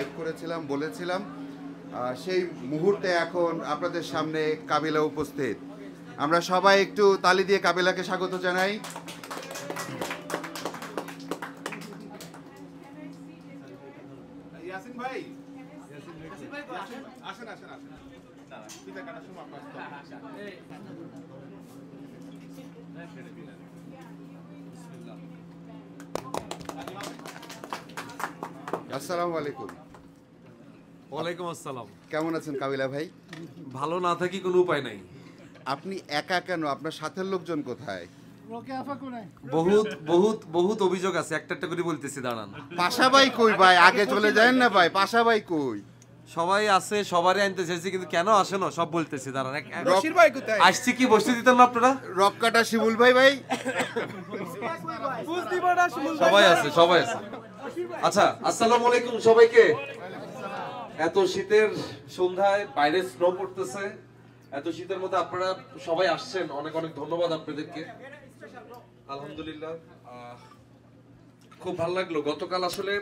Live করেছিলাম বলেছিলাম সেই মুহূর্তে এখন আপনাদের সামনে কাবিলা উপস্থিত। আমরা সবাই একটু তালি দিয়ে কাবিলাকে স্বাগত জানাই। ইয়াসিন ভাই আসেন আসেন আসেন। আসসালামু আলাইকুম। ওয়ালাইকুম আসসালাম। কেমন আছেন কাবিলা ভাই? ভালো না থাকি কোনো উপায় নাই। আপনি একা কেন? আপনার সাথের লোকজন কোথায়? বহুত বহুত বহুত অভিযোগ আছে, একটা একটা করে বলতেছি, দাঁড়ান। পাশা ভাই কই ভাই? আগে চলে যায় না ভাই, পাশা ভাই কই? সবাই আছে, সবারই আনতে চাইছি, কিন্তু কেন আসে না সব বলতেছি, দাঁড়ান। আসছি কি বসতে দিতেন না আপনারা? রক কাটা শিমুল ভাই ভাই সবাই আছে, সবাই আছে। আচ্ছা, আসসালামু আলাইকুম সবাইকে। এত শীতের সন্ধ্যায় বাইরে স্নো পড়তেছে, এত শীতের মধ্যে আপনারা সবাই আসছেন, অনেক অনেক ধন্যবাদ আপনাদেরকে। আলহামদুলিল্লাহ, খুব ভালো লাগলো। গতকাল আসলে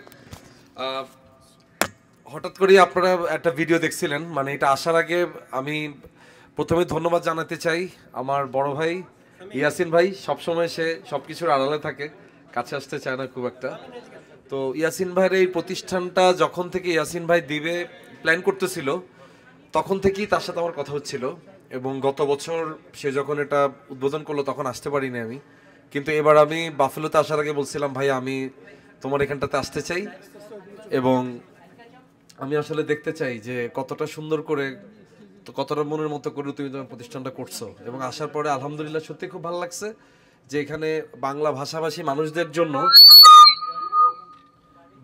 হঠাৎ করে আপনারা একটা ভিডিও দেখছিলেন, মানে এটা আসার আগে আমি প্রথমে ধন্যবাদ জানাতে চাই আমার বড় ভাই ইয়াসিন ভাই। সবসময় সে সবকিছুর আড়ালে থাকে, কাছে আসতে চায় না খুব একটা। তো ইয়াসিন ভাইয়ের এই প্রতিষ্ঠানটা যখন থেকে ইয়াসিন ভাই দিবে প্ল্যান করতেছিল, তখন থেকেই তার সাথে আমার কথা হচ্ছিল, এবং গত বছর সে যখন এটা উদ্বোধন করলো তখন আসতে পারিনি আমি। কিন্তু এবার আমি বাফেলোতে আসার আগে বলছিলাম, ভাই আমি তোমার এখানটাতে আসতে চাই, এবং আমি আসলে দেখতে চাই যে কতটা সুন্দর করে, কতটা মনের মতো করে তুমি তোমার প্রতিষ্ঠানটা করছো। এবং আসার পরে আলহামদুলিল্লাহ সত্যি খুব ভালো লাগছে যে এখানে বাংলা ভাষাভাষী মানুষদের জন্য,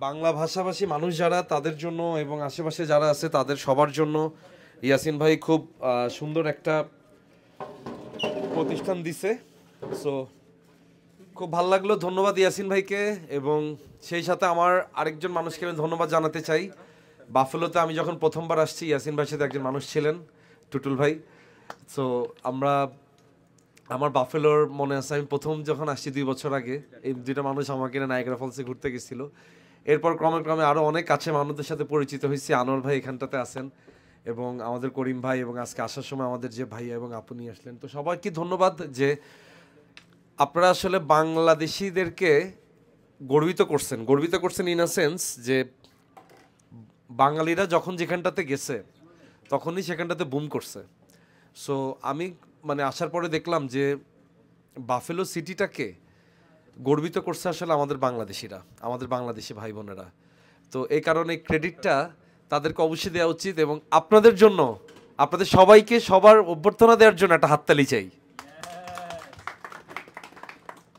বাংলা ভাষাভাষী মানুষ যারা তাদের জন্য এবং আশেপাশে যারা আছে তাদের সবার জন্য ইয়াসিন ভাই খুব সুন্দর একটা প্রতিষ্ঠান দিছে। সো খুব ভালো লাগলো, ধন্যবাদ ইয়াসিন ভাইকে। এবং সেই সাথে আমার আরেকজন মানুষকে আমি ধন্যবাদ জানাতে চাই। বাফেলোতে আমি যখন প্রথমবার আসছি, ইয়াসিন ভাইয়ের সাথে একজন মানুষ ছিলেন, টুটুল ভাই। সো আমার বাফেলোর মনে আছে, আমি প্রথম যখন আসছি 2 বছর আগে, এই দুইটা মানুষ আমাকে নায়াগ্রা ফলসে ঘুরতে গেছিল। এরপর ক্রমে ক্রমে আরও অনেক কাছে মানুষদের সাথে পরিচিত হয়েছি। আনোয়ার ভাই এখানটাতে আছেন, এবং আমাদের করিম ভাই, এবং আজকে আসার সময় আমাদের যে ভাইয়া এবং আপু নিয়ে আসলেন। তো সবাইকে ধন্যবাদ যে আপনারা আসলে বাংলাদেশিদেরকে গর্বিত করছেন ইন আ সেন্স যে বাঙালিরা যখন যেখানটাতে গেছে তখনই সেখানটাতে বুম করছে। সো আমি মানে আসার পরে দেখলাম যে বাফেলো সিটিটাকে গর্বিত করছে আসলে আমাদের বাংলাদেশিরা, আমাদের বাংলাদেশি ভাই বোনেরা। তো এই কারণে ক্রেডিটটা তাদেরকে অবশ্যই দেওয়া উচিত, এবং আপনাদের জন্য, আপনাদের সবাইকে সবার অভ্যর্থনা দেওয়ার জন্য একটা হাততালি চাই।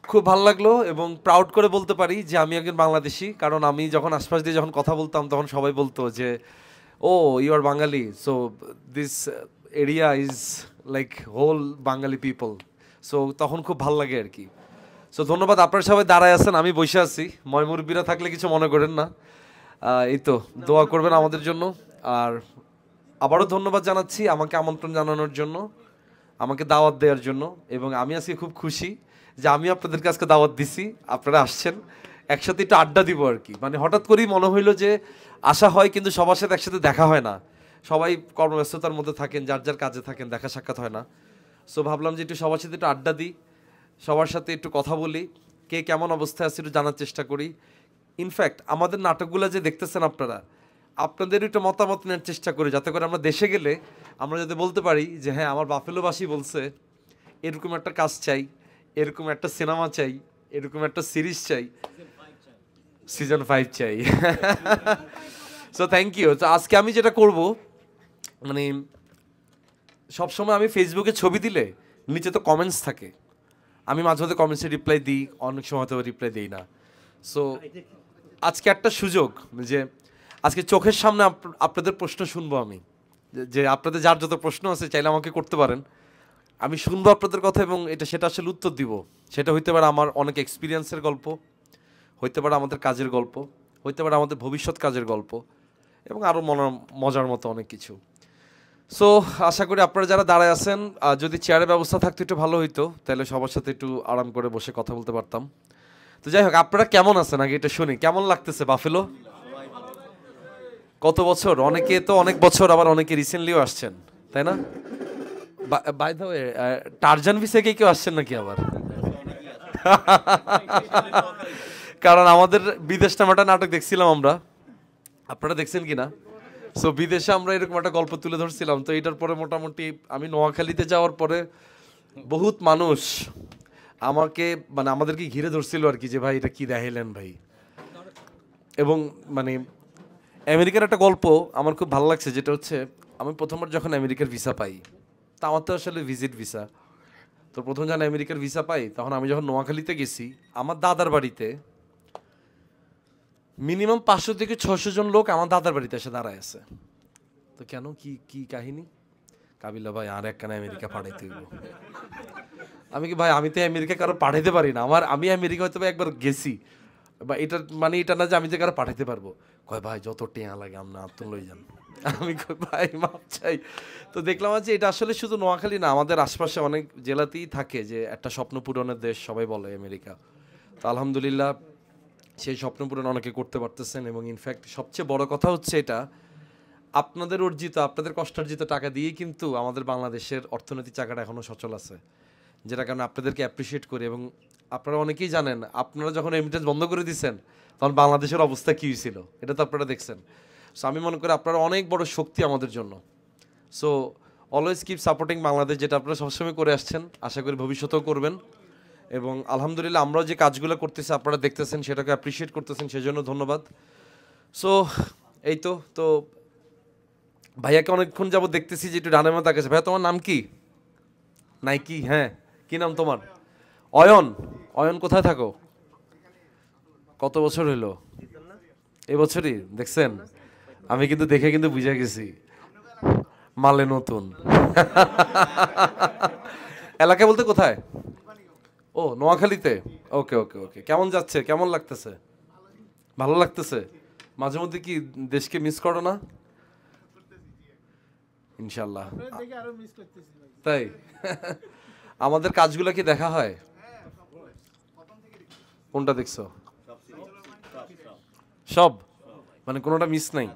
খুব ভালো লাগলো, এবং প্রাউড করে বলতে পারি যে আমি একজন বাংলাদেশি, কারণ আমি যখন আশপাশ দিয়ে যখন কথা বলতাম তখন সবাই বলতো যে oh you are Bengali, so this area is like whole Bengali people. So তখন খুব ভালো লাগে আর কি। সো ধন্যবাদ, আপনারা সবাই দাঁড়ায় আছেন, আমি বসে আছি। ময়মুরব্বীরা থাকলে কিছু মনে করেন না, এই তো দোয়া করবেন আমাদের জন্য। আর আবারও ধন্যবাদ জানাচ্ছি আমাকে আমন্ত্রণ জানানোর জন্য, আমাকে দাওয়াত দেওয়ার জন্য। এবং আমি আজকে খুব খুশি যে আমি আপনাদেরকে আজকে দাওয়াত দিছি, আপনারা আসছেন, একসাথে একটু আড্ডা দিব আর কি। মানে হঠাৎ করেই মনে হইলো যে আসা হয়, কিন্তু সবার সাথে একসাথে দেখা হয় না, সবাই কর্মব্যস্ততার মধ্যে থাকেন, যার যার কাজে থাকেন, দেখা সাক্ষাৎ হয় না। সো ভাবলাম যে একটু সবার সাথে একটু আড্ডা দিই, সবার সাথে একটু কথা বলি, কে কেমন অবস্থায় আছে একটু জানার চেষ্টা করি। ইনফ্যাক্ট আমাদের নাটকগুলো যে দেখতেছেন আপনারা, আপনাদের একটু মতামত নেওয়ার চেষ্টা করি, যাতে করে আমরা দেশে গেলে আমরা যাতে বলতে পারি যে হ্যাঁ আমার বাফেলোবাসী বলছে এরকম একটা কাজ চাই, এরকম একটা সিনেমা চাই, এরকম একটা সিরিজ চাই, সিজন 5 চাই। So thank you. তো আজকে আমি যেটা করব, মানে সবসময় আমি ফেসবুকে ছবি দিলে নিচে তো কমেন্টস থাকে, আমি মাঝে মাঝে কমেন্টসে রিপ্লাই দিই, অনেক সময় তো রিপ্লাই দিই না। সো আজকে একটা সুযোগ যে আজকে চোখের সামনে আপনাদের প্রশ্ন শুনবো আমি, যে আপনাদের যার যত প্রশ্ন আছে চাইলে আমাকে করতে পারেন, আমি শুনবো আপনাদের কথা, এবং সেটা আসলে উত্তর দিব। সেটা হইতে পারে আমার অনেক এক্সপিরিয়েন্সের গল্প, হইতে পারে আমাদের কাজের গল্প, হইতে পারে আমাদের ভবিষ্যৎ কাজের গল্প, এবং আরও মজার মতো অনেক কিছু। সো আশা করি আপনারা যারা দাঁড়ায় আছেন, যদি চেয়ারের ব্যবস্থা থাকতো একটু ভালো হইতো, তাহলে সবার সাথে একটু আরাম করে বসে কথা বলতে পারতাম। তো যাই হোক, আপনারা কেমন আছেন আগে এটা শুনি, কেমন লাগতেছে বাফেলো? কত বছর? অনেকে তো অনেক বছর, আবার অনেকে রিসেন্টলিও আসছেন, তাই না? বাই দ্য ওয়ে, টারজান ভিসাকে কেউ আসছেন নাকি আবার? কারণ আমাদের বিদেশ নামে একটা নাটক দেখছিলাম আমরা, আপনারা দেখছেন কিনা? সো বিদেশে আমরা এরকম একটা গল্প তুলে ধরছিলাম, তো এটার পরে মোটামুটি আমি নোয়াখালীতে যাওয়ার পরে বহুত মানুষ আমাকে মানে আমাদেরকে ঘিরে ধরছিল আর কি, যে ভাই এটা কি দেখাইলেন ভাই। এবং মানে আমেরিকার একটা গল্প আমার খুব ভালো লাগছে, যেটা হচ্ছে আমি প্রথমবার যখন আমেরিকার ভিসা পাই, তা আমার তো আসলে ভিজিট ভিসা, তো প্রথম যখন আমেরিকার ভিসা পাই তখন আমি যখন নোয়াখালীতে গেছি, আমার দাদার বাড়িতে মিনিমাম 500 থেকে 600 জন লোক আমার দাদার বাড়িতে এসে দাঁড়ায় আছে। তো কেন, কি কি কাহিনী? কাবিলা ভাই আর একখানে আমেরিকা পাঠাইতে হইব। আমি কি ভাই, আমি তো আমেরিকা কারো পাঠাইতে পারি না, আমি আমেরিকা হয়তো একবার গেছি, বা এটা মানে এটা না যে আমি যে কারো পাঠাইতে পারবো। কয় ভাই যত টেয়া লাগে আপনি আত্ম লই যান। আমি কই ভাই মাপ চাই। তো দেখলাম যে এটা আসলে শুধু নোয়াখালী না, আমাদের আশপাশে অনেক জেলাতেই থাকে যে একটা স্বপ্ন পূরণের দেশ সবাই বলে আমেরিকা। তো আলহামদুলিল্লাহ সেই স্বপ্ন পূরণ অনেকে করতে পারতেছেন, এবং ইনফ্যাক্ট সবচেয়ে বড় কথা হচ্ছে এটা আপনাদের অর্জিত, আপনাদের কষ্টার্জিত টাকা দিয়েই কিন্তু আমাদের বাংলাদেশের অর্থনৈতিক চাকাটা এখনও সচল আছে, যেটা কারণে আপনাদেরকে অ্যাপ্রিসিয়েট করি। এবং আপনারা অনেকেই জানেন, আপনারা যখন রেমিটেন্স বন্ধ করে দিয়েছেন তখন বাংলাদেশের অবস্থা কী হয়েছিল, এটা তো আপনারা দেখছেন। সো আমি মনে করি আপনারা অনেক বড় শক্তি আমাদের জন্য। So always keep supporting Bangladesh, যেটা আপনারা সবসময় করে আসছেন, আশা করি ভবিষ্যতেও করবেন। এবং আলহামদুলিল্লাহ আমরাও যে কাজগুলো করতেছি আপনারা দেখতেছেন, সেটাকে অ্যাপ্রিসিয়েট করতেছেন, সেজন্য ধন্যবাদ। সো এই তো ভাইয়াকে অনেকক্ষণ যাবো দেখতেছি যে একটু ডানে মাথা তাকাচ্ছে। ভাইয়া তোমার নাম কি? নাইকি, হ্যাঁ, কি নাম তোমার? অয়ন। অয়ন কোথায় থাকো? কত বছর হলো? এবছরই দেখছেন? আমি কিন্তু দেখে কিন্তু বুঝে গেছি মালে নতুন। এলাকা বলতে কোথায়? ও নোয়াখালীতে। ওকে ওকে ওকে, কেমন যাচ্ছে, কেমন লাগতেছে? ভালো লাগতেছে? মাঝে মধ্যে কি দেশকে মিস করো না? ইনশাল্লাহ। তাই আমাদের কাজগুলো কি দেখা হয়? কোনটা দেখছো? সব, মানে কোনোটা মিস নাই?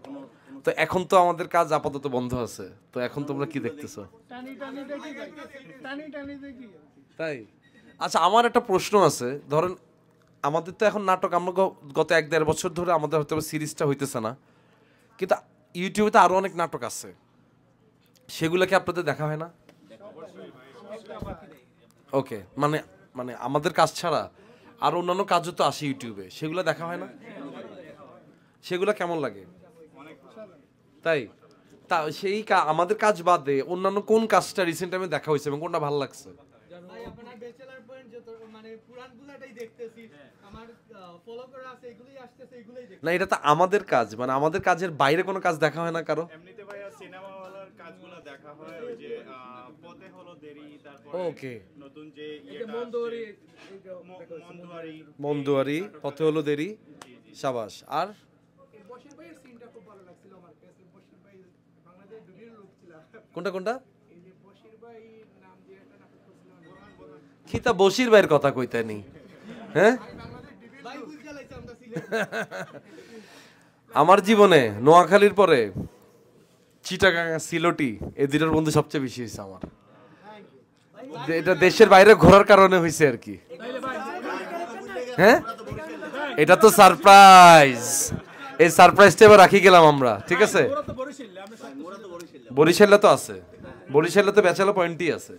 তো এখন তো আমাদের কাজ আপাতত বন্ধ আছে, তো এখন তোমরা কি দেখতেছো? তাই? আচ্ছা, আমার একটা প্রশ্ন আছে। ধরেন আমাদের তো এখন নাটক, আমরা গত 1-1.5 বছর ধরে আমাদের হয়তো সিরিজটা হইতেছে না, কিন্তু ইউটিউবে তো আরো অনেক নাটক আছে, সেগুলো কি আপনাদের দেখা হয় না? ওকে, মানে মানে আমাদের কাজ ছাড়া আর অন্যান্য কাজও তো আসে ইউটিউবে, সেগুলো দেখা হয় না? সেগুলো কেমন লাগে? তাই? তা সেই আমাদের কাজ বাদে অন্যান্য কোন কাজটা রিসেন্ট টাইমে দেখা হয়েছে এবং কোনটা ভালো লাগছে? না, এটা তো আমাদের কাজ, মানে আমাদের কাজের বাইরে কোনো কাজ দেখা হয় না কারো? এমনিতে ভাইয়া সিনেমা হলের কাজগুলো দেখা হয়, ওই যে পথে হলো দেরি, তারপর ওকে, নতুন যে মন্দুয়ারি, পথে হলো দেরি, সাবাস। আর কোনটা কোনটা? খিতা বশির ভাইয়ের কথা কইতে নি, হ্যাঁ? আমার জীবনে নোয়াখালীর পরে চিটাগাং, সিলোটি, এই দুইটার বন্ধু সবচেয়ে বেশি হয়েছে আমার। এটা দেশের বাইরে ঘোরার কারণে হয়েছে আর কি। হ্যাঁ, এটা তো সারপ্রাইজ। এই সারপ্রাইজটা এবার রাখি গেলাম আমরা, ঠিক আছে? বরিশালে তো আছে, বরিশালে তো ব্যাচেলর পয়েন্টই আছে।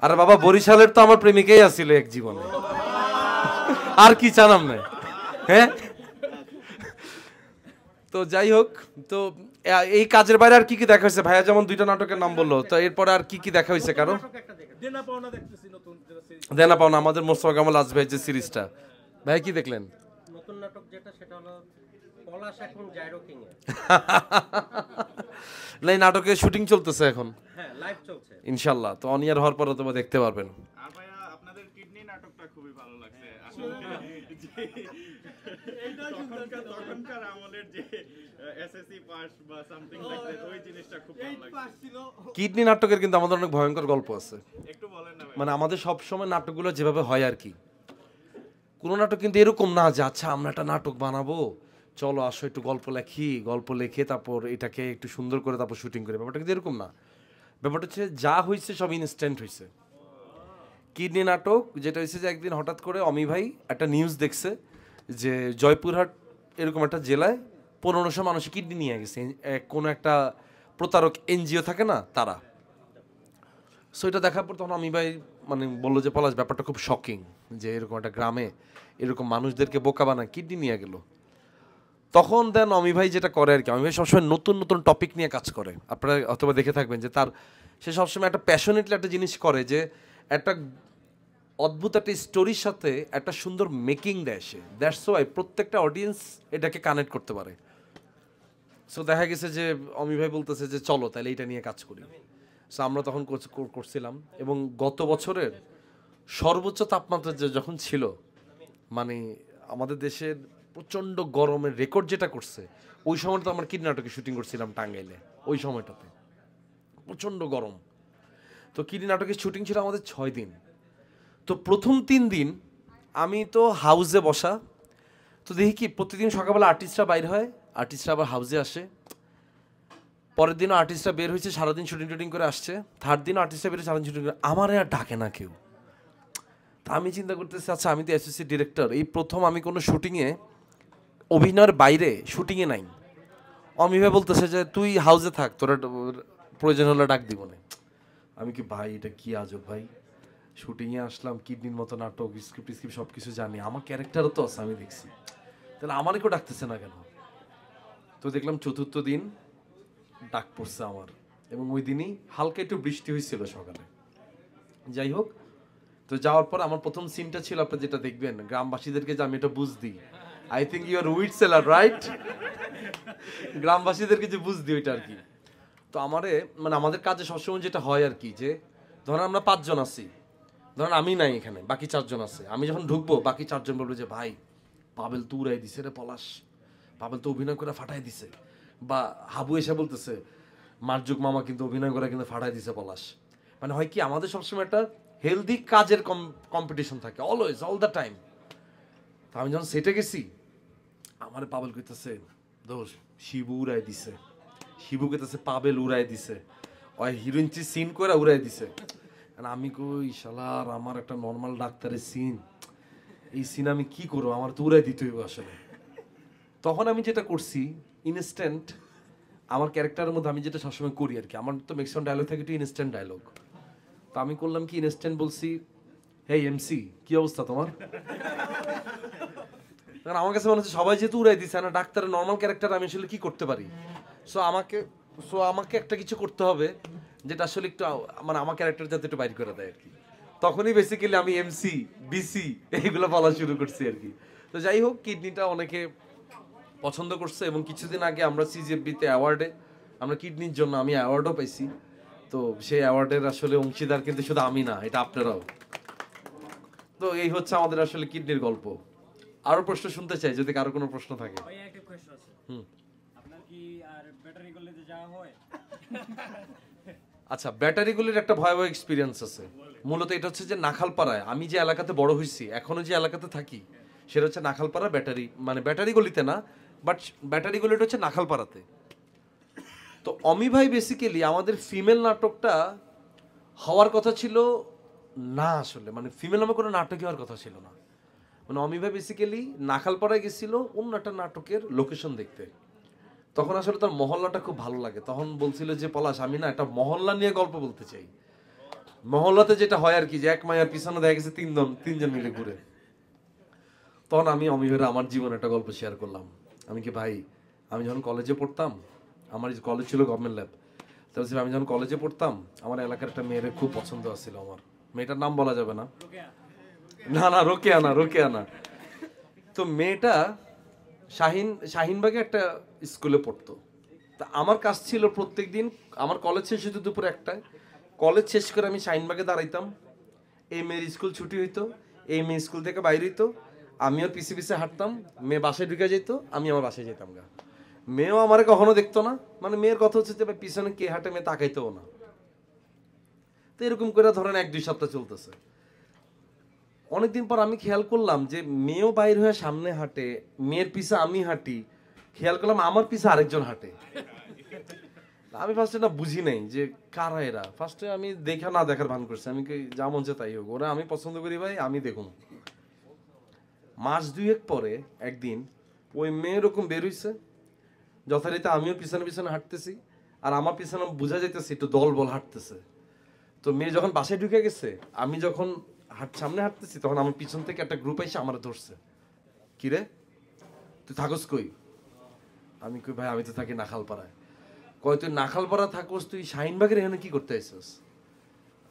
আরে বাবা, বরিশালের তো আমার প্রেমিকাই আছিল এক জীবনে, আর কি চান আপনি? হ্যাঁ, তো যাই হোক, তো এই কাজের বাইরে আর কি কি দেখা হয়েছে? ভাইয়া যেমন 2টা নাটকের নাম বললো, তো এরপরে আর কি কি দেখা হয়েছে কারো? দেনা পাওনা, আমাদের মোস্তফা কামাল আজ ভাই যে সিরিজটা, ভাই কি দেখলেন? নতুন নাটক যেটা, সেটা হলো পলাশ এখন জাইরো কিং এ। না, এই নাটকের শুটিং চলতেছে এখন। হ্যাঁ, লাইভ চলছে ইনশাআল্লাহ, তো অন ইয়ার হওয়ার পরে তোমরা দেখতে পারবেন। আর ভাইয়া আপনাদের কিডনি নাটকটা খুবই ভালো লাগছে তখনকার আমলের যে এসএসসি পাস বা সামথিং লাইক দ্যাট, ওই জিনিসটা খুব ভালো লাগছে। কিডনি নাটকের কিন্তু আমাদের অনেক ভয়ঙ্কর গল্প আছে। একটু বলেন না ভাই। মানে আমাদের সব সময় নাটকগুলো যেভাবে হয় আর কি, কোনো নাটক কিন্তু এরকম না যে আচ্ছা আমরা একটা নাটক বানাবো, চলো আসো একটু গল্প লেখি, গল্প লিখে তারপর এটাকে একটু সুন্দর করে তারপর শুটিং করি। ব্যাপারটা কিন্তু এরকম না, ব্যাপারটা হচ্ছে যা হয়েছে সব ইনস্ট্যান্ট হয়েছে। কিডনি নাটক যেটা হয়েছে যে একদিন হঠাৎ করে অমি ভাই একটা নিউজ দেখছে যে জয়পুরহাট এরকম একটা জেলায় 1500 মানুষ কিডনি নিয়ে গেছে, কোনো একটা প্রতারক এনজিও থাকে না তারা। সো এটা দেখার পর তখন অমি ভাই মানে বললো যে পলাশ ব্যাপারটা খুব শকিং যে এরকম একটা গ্রামে এরকম মানুষদেরকে বোকা বানায় কিডনি নিয়ে গেল। তখন দেন অমি ভাই যেটা করে আর কি, অমি ভাই সবসময় নতুন নতুন টপিক নিয়ে কাজ করে। আপনারা অথবা দেখে থাকবেন যে তার সে সবসময় একটা প্যাশনেটলি একটা জিনিস করে যে একটা অদ্ভুত একটা স্টোরির সাথে একটা সুন্দর মেকিং দেয় সে। দ্যাটস ওয়াই প্রত্যেকটা অডিয়েন্স এটাকে কানেক্ট করতে পারে। সো দেখা গেছে যে অমি ভাই বলতেছে যে চলো তাহলে এটা নিয়ে কাজ করি। সো আমরা তখন করছিলাম এবং গত বছরের সর্বোচ্চ তাপমাত্রা যখন ছিল মানে আমাদের দেশের প্রচণ্ড গরমের রেকর্ড যেটা করছে, ওই সময়টা আমরা কিডনি নাটকে শুটিং করছিলাম টাঙ্গাইলে। ওই সময়টাতে প্রচণ্ড গরম। তো কিডনি নাটকের শুটিং ছিল আমাদের 6 দিন। তো প্রথম 3 দিন আমি তো হাউসে বসা, তো দেখি কি প্রতিদিন সকালবেলা আর্টিস্টরা বাইর হয়, আর্টিস্টরা আবার হাউসে আসে। পরের দিনও আর্টিস্টরা বের হয়েছে, সারাদিন শুটিং টুটিং করে আসছে। থার্ড দিনও আর্টিস্টরা বের হয়েছে, সারাদিন শুটিং করে, আমার আর ডাকে না কেউ। তা আমি চিন্তা করতেছি আচ্ছা আমি তো অ্যাসোসিয়েট ডিরেক্টর, এই প্রথম আমি কোনো শুটিংয়ে অভিনয়ের বাইরে শুটিংয়ে নাই। অমি ভাই বলতেছে যে তুই হাউসে থাক, তোরা প্রয়োজন হলে ডাক দিব না। আমি কি ভাই এটা কি আজব ভাই, শুটিংয়ে আসলাম, কিডনির মতো নাটক, স্ক্রিপ্ট সব কিছু জানি, আমার ক্যারেক্টারও তো আছে আমি দেখছি, তাহলে আমারই কেউ ডাকতেছে না কেন? তো দেখলাম 4র্থ দিন ডাক পড়ছে আমার, এবং ওই দিনই হালকা একটু বৃষ্টি হয়েছিল সকালে। যাই হোক, তো যাওয়ার পর আমার প্রথম সিনটা ছিল আপনারা যেটা দেখবেন গ্রামবাসীদেরকে যে আমি এটা বুঝ দিই, I think you are wheat seller right, গ্রামবাসীদেরকে যে বুঝ দিই ওইটা আর কি। তো আমারে মানে আমাদের কাজে সবসময় যেটা হয় আর কি, যে ধরেন আমরা 5 জন আছি, ধরেন আমি নাই এখানে, বাকি 4 জন আছে। আমি যখন ঢুকবো বাকি 4 জন বলবে যে ভাই পাবেল তো উড়াই দিছে রে পলাশ, পাবেল তো অভিনয় করে ফাটাই দিছে, বা হাবু এসে বলতেছে মার্জুক মামা কিন্তু অভিনয় করে কিন্তু ফাটাই দিছে পলাশ। মানে হয় কি আমাদের সবসময় একটা হেলদি কাজের কম্পিটিশন থাকে, অলওয়েজ অল দ্য টাইম। তো আমি যখন সেটে গেছি আমার পাবেল কইতেছে দোষ শিবু উড়াই দিছে, শিবু কইতেছে পাবেল উড়াই দিছে, ওই হিরোইন সিন করে উড়াই দিছে। আমি কই শালার আমার একটা নর্মাল ডাক্তারের সিন, এই সিন আমি কি করবো, আমার তো উড়াই দিতে হইব আসলে। তখন আমি যেটা করছি ইনস্ট্যান্ট আমার ক্যারেক্টারের মধ্যে আমি যেটা সবসময় করি আর কি, আমার তো ম্যাক্সিমাম ডায়লগ থাকে একটু ইনস্ট্যান্ট ডায়লগ। তো আমি করলাম কি ইনস্ট্যান্ট বলছি, হেই এমসি কি অবস্থা তোমার? কারণ আমার কাছে মনে হচ্ছে সবাই যেহেতু উড়াই দিচ্ছে না, ডাক্তারের নর্মাল ক্যারেক্টার আমি আসলে কি করতে পারি। সো আমাকে একটা কিছু করতে হবে যেটা আসলে একটু মানে আমার ক্যারেক্টার যাতে একটু বাইর করে দেয় আর কি। তখনই বেসিক্যালি আমি এমসি বিসি এইগুলো বলা শুরু করছি আর কি। তো যাই হোক, কিডনিটা অনেকে পছন্দ করছে এবং কিছুদিন আগে আমরা সিজিএফবিতে অ্যাওয়ার্ডে আমরা কিডনির জন্য আমি অ্যাওয়ার্ডও পাইছি। তো সেই অ্যাওয়ার্ডের আসলে অংশীদার কিন্তু শুধু আমি না, এটা আপনারাও। তো এই হচ্ছে আমাদের আসলে কিডনির গল্প। আরো প্রশ্ন শুনতে চাই যদি কারো কোনো প্রশ্ন থাকে। আপনার কি আর ব্যাটারি কলেজে যাওয়া হয়? আচ্ছা, ব্যাটারিগুলির একটা ভয়াবহ এক্সপিরিয়েন্স আছে। মূলত এটা হচ্ছে যে নাখালপাড়ায় আমি যে এলাকাতে বড় হয়েছি, এখনো যে এলাকাতে থাকি সেটা হচ্ছে নাখালপাড়া ব্যাটারি, মানে ব্যাটারি গলিতে না, বাট ব্যাটারি গলিটা হচ্ছে নাখালপাড়াতে। তো অমি ভাই বেসিক্যালি আমাদের ফিমেল নাটকটা হওয়ার কথা ছিল না, আসলে মানে ফিমেল নামে কোনো নাটকই হওয়ার কথা ছিল না। মানে অমি ভাই বেসিক্যালি নাখালপাড়ায় গেছিল অন্য একটা নাটকের লোকেশন দেখতে। তখন আসলে তার মহল্লাটা খুব ভালো লাগে, তখন বলছিল যে পলাশ আমি না একটা মহল্লা নিয়ে গল্প বলতে চাই। মহল্লাতে যেটা হয় আর কি, যে এক মায়ের পিছনে দেখা গেছে তিনজন মিলে ঘুরে। তখন আমি অমি ভাইয়ের আমার জীবনে একটা গল্প শেয়ার করলাম। আমি কি ভাই, আমি যখন কলেজে পড়তাম, আমার কলেজ ছিল গভর্নমেন্ট ল্যাব, তো আমি যখন কলেজে পড়তাম আমার এলাকার একটা মেয়ের খুব পছন্দ ছিল আমার, মেয়েটার নাম বলা যাবে না, না রোকেয়া না। তো মেয়েটা শাহিনবাগে একটা স্কুলে পড়তো। তা আমার কাজ ছিল প্রত্যেকদিন, আমার কলেজ শেষ হইতো দুপুরে 1টায়, কলেজ শেষ করে আমি শাহিনবাগে দাঁড়াইতাম, এই মেয়ের স্কুল ছুটি হইতো, এই মেয়ে স্কুল থেকে বাইরে হইতো, আমি ওর পিছে পিছে হাঁটতাম, মেয়ে বাসায় ঢুকে যেত, আমি আমার বাসায় যেতাম গা। মেয়েও আমার কখনো দেখতো না, মানে মেয়ের কথা হচ্ছে যে পিছনে কে হাঁটে মেয়ে তাকাইতেও না। তো এরকম করে ধরেন 1-2 সপ্তাহ চলতেছে। অনেকদিন পর আমি খেয়াল করলাম যে মেয়েও বাইর হয়ে সামনে হাঁটে, মেয়ের পিছে আমি হাঁটি, খেয়াল করলাম আমার পিছে আরেকজন হাঁটে। আমি ফার্স্টে না বুঝি নাই যে কারা এরা, ফার্স্টে আমি দেখা না দেখার ভান করছি, আমি যা মন চায় তাই হোক, ওরা আমি পছন্দ করি ভাই, আমি দেখুন। মাস দুয়েক পরে একদিন ওই মেয়ে এরকম বের হইছে, যথারীতি আমিও পিছনে পিছনে হাঁটতেছি, আর আমার পিছনে বোঝা যাইতেছে একটু দল বল হাঁটতেছে। তো মেয়ে যখন বাসায় ঢুকে গেছে, আমি যখন সামনে হাঁটতেছি, তখন আমার পিছন থেকে একটা গ্রুপ এসে আমার ধরছে, কিরে তুই থাকস কই? আমি কই ভাই আমি তো থাকি নাখালপাড়ায়। কয় তুই নাখালপাড়া থাকস, তুই শাহিনবাগের এখানে কি করতে আইসস?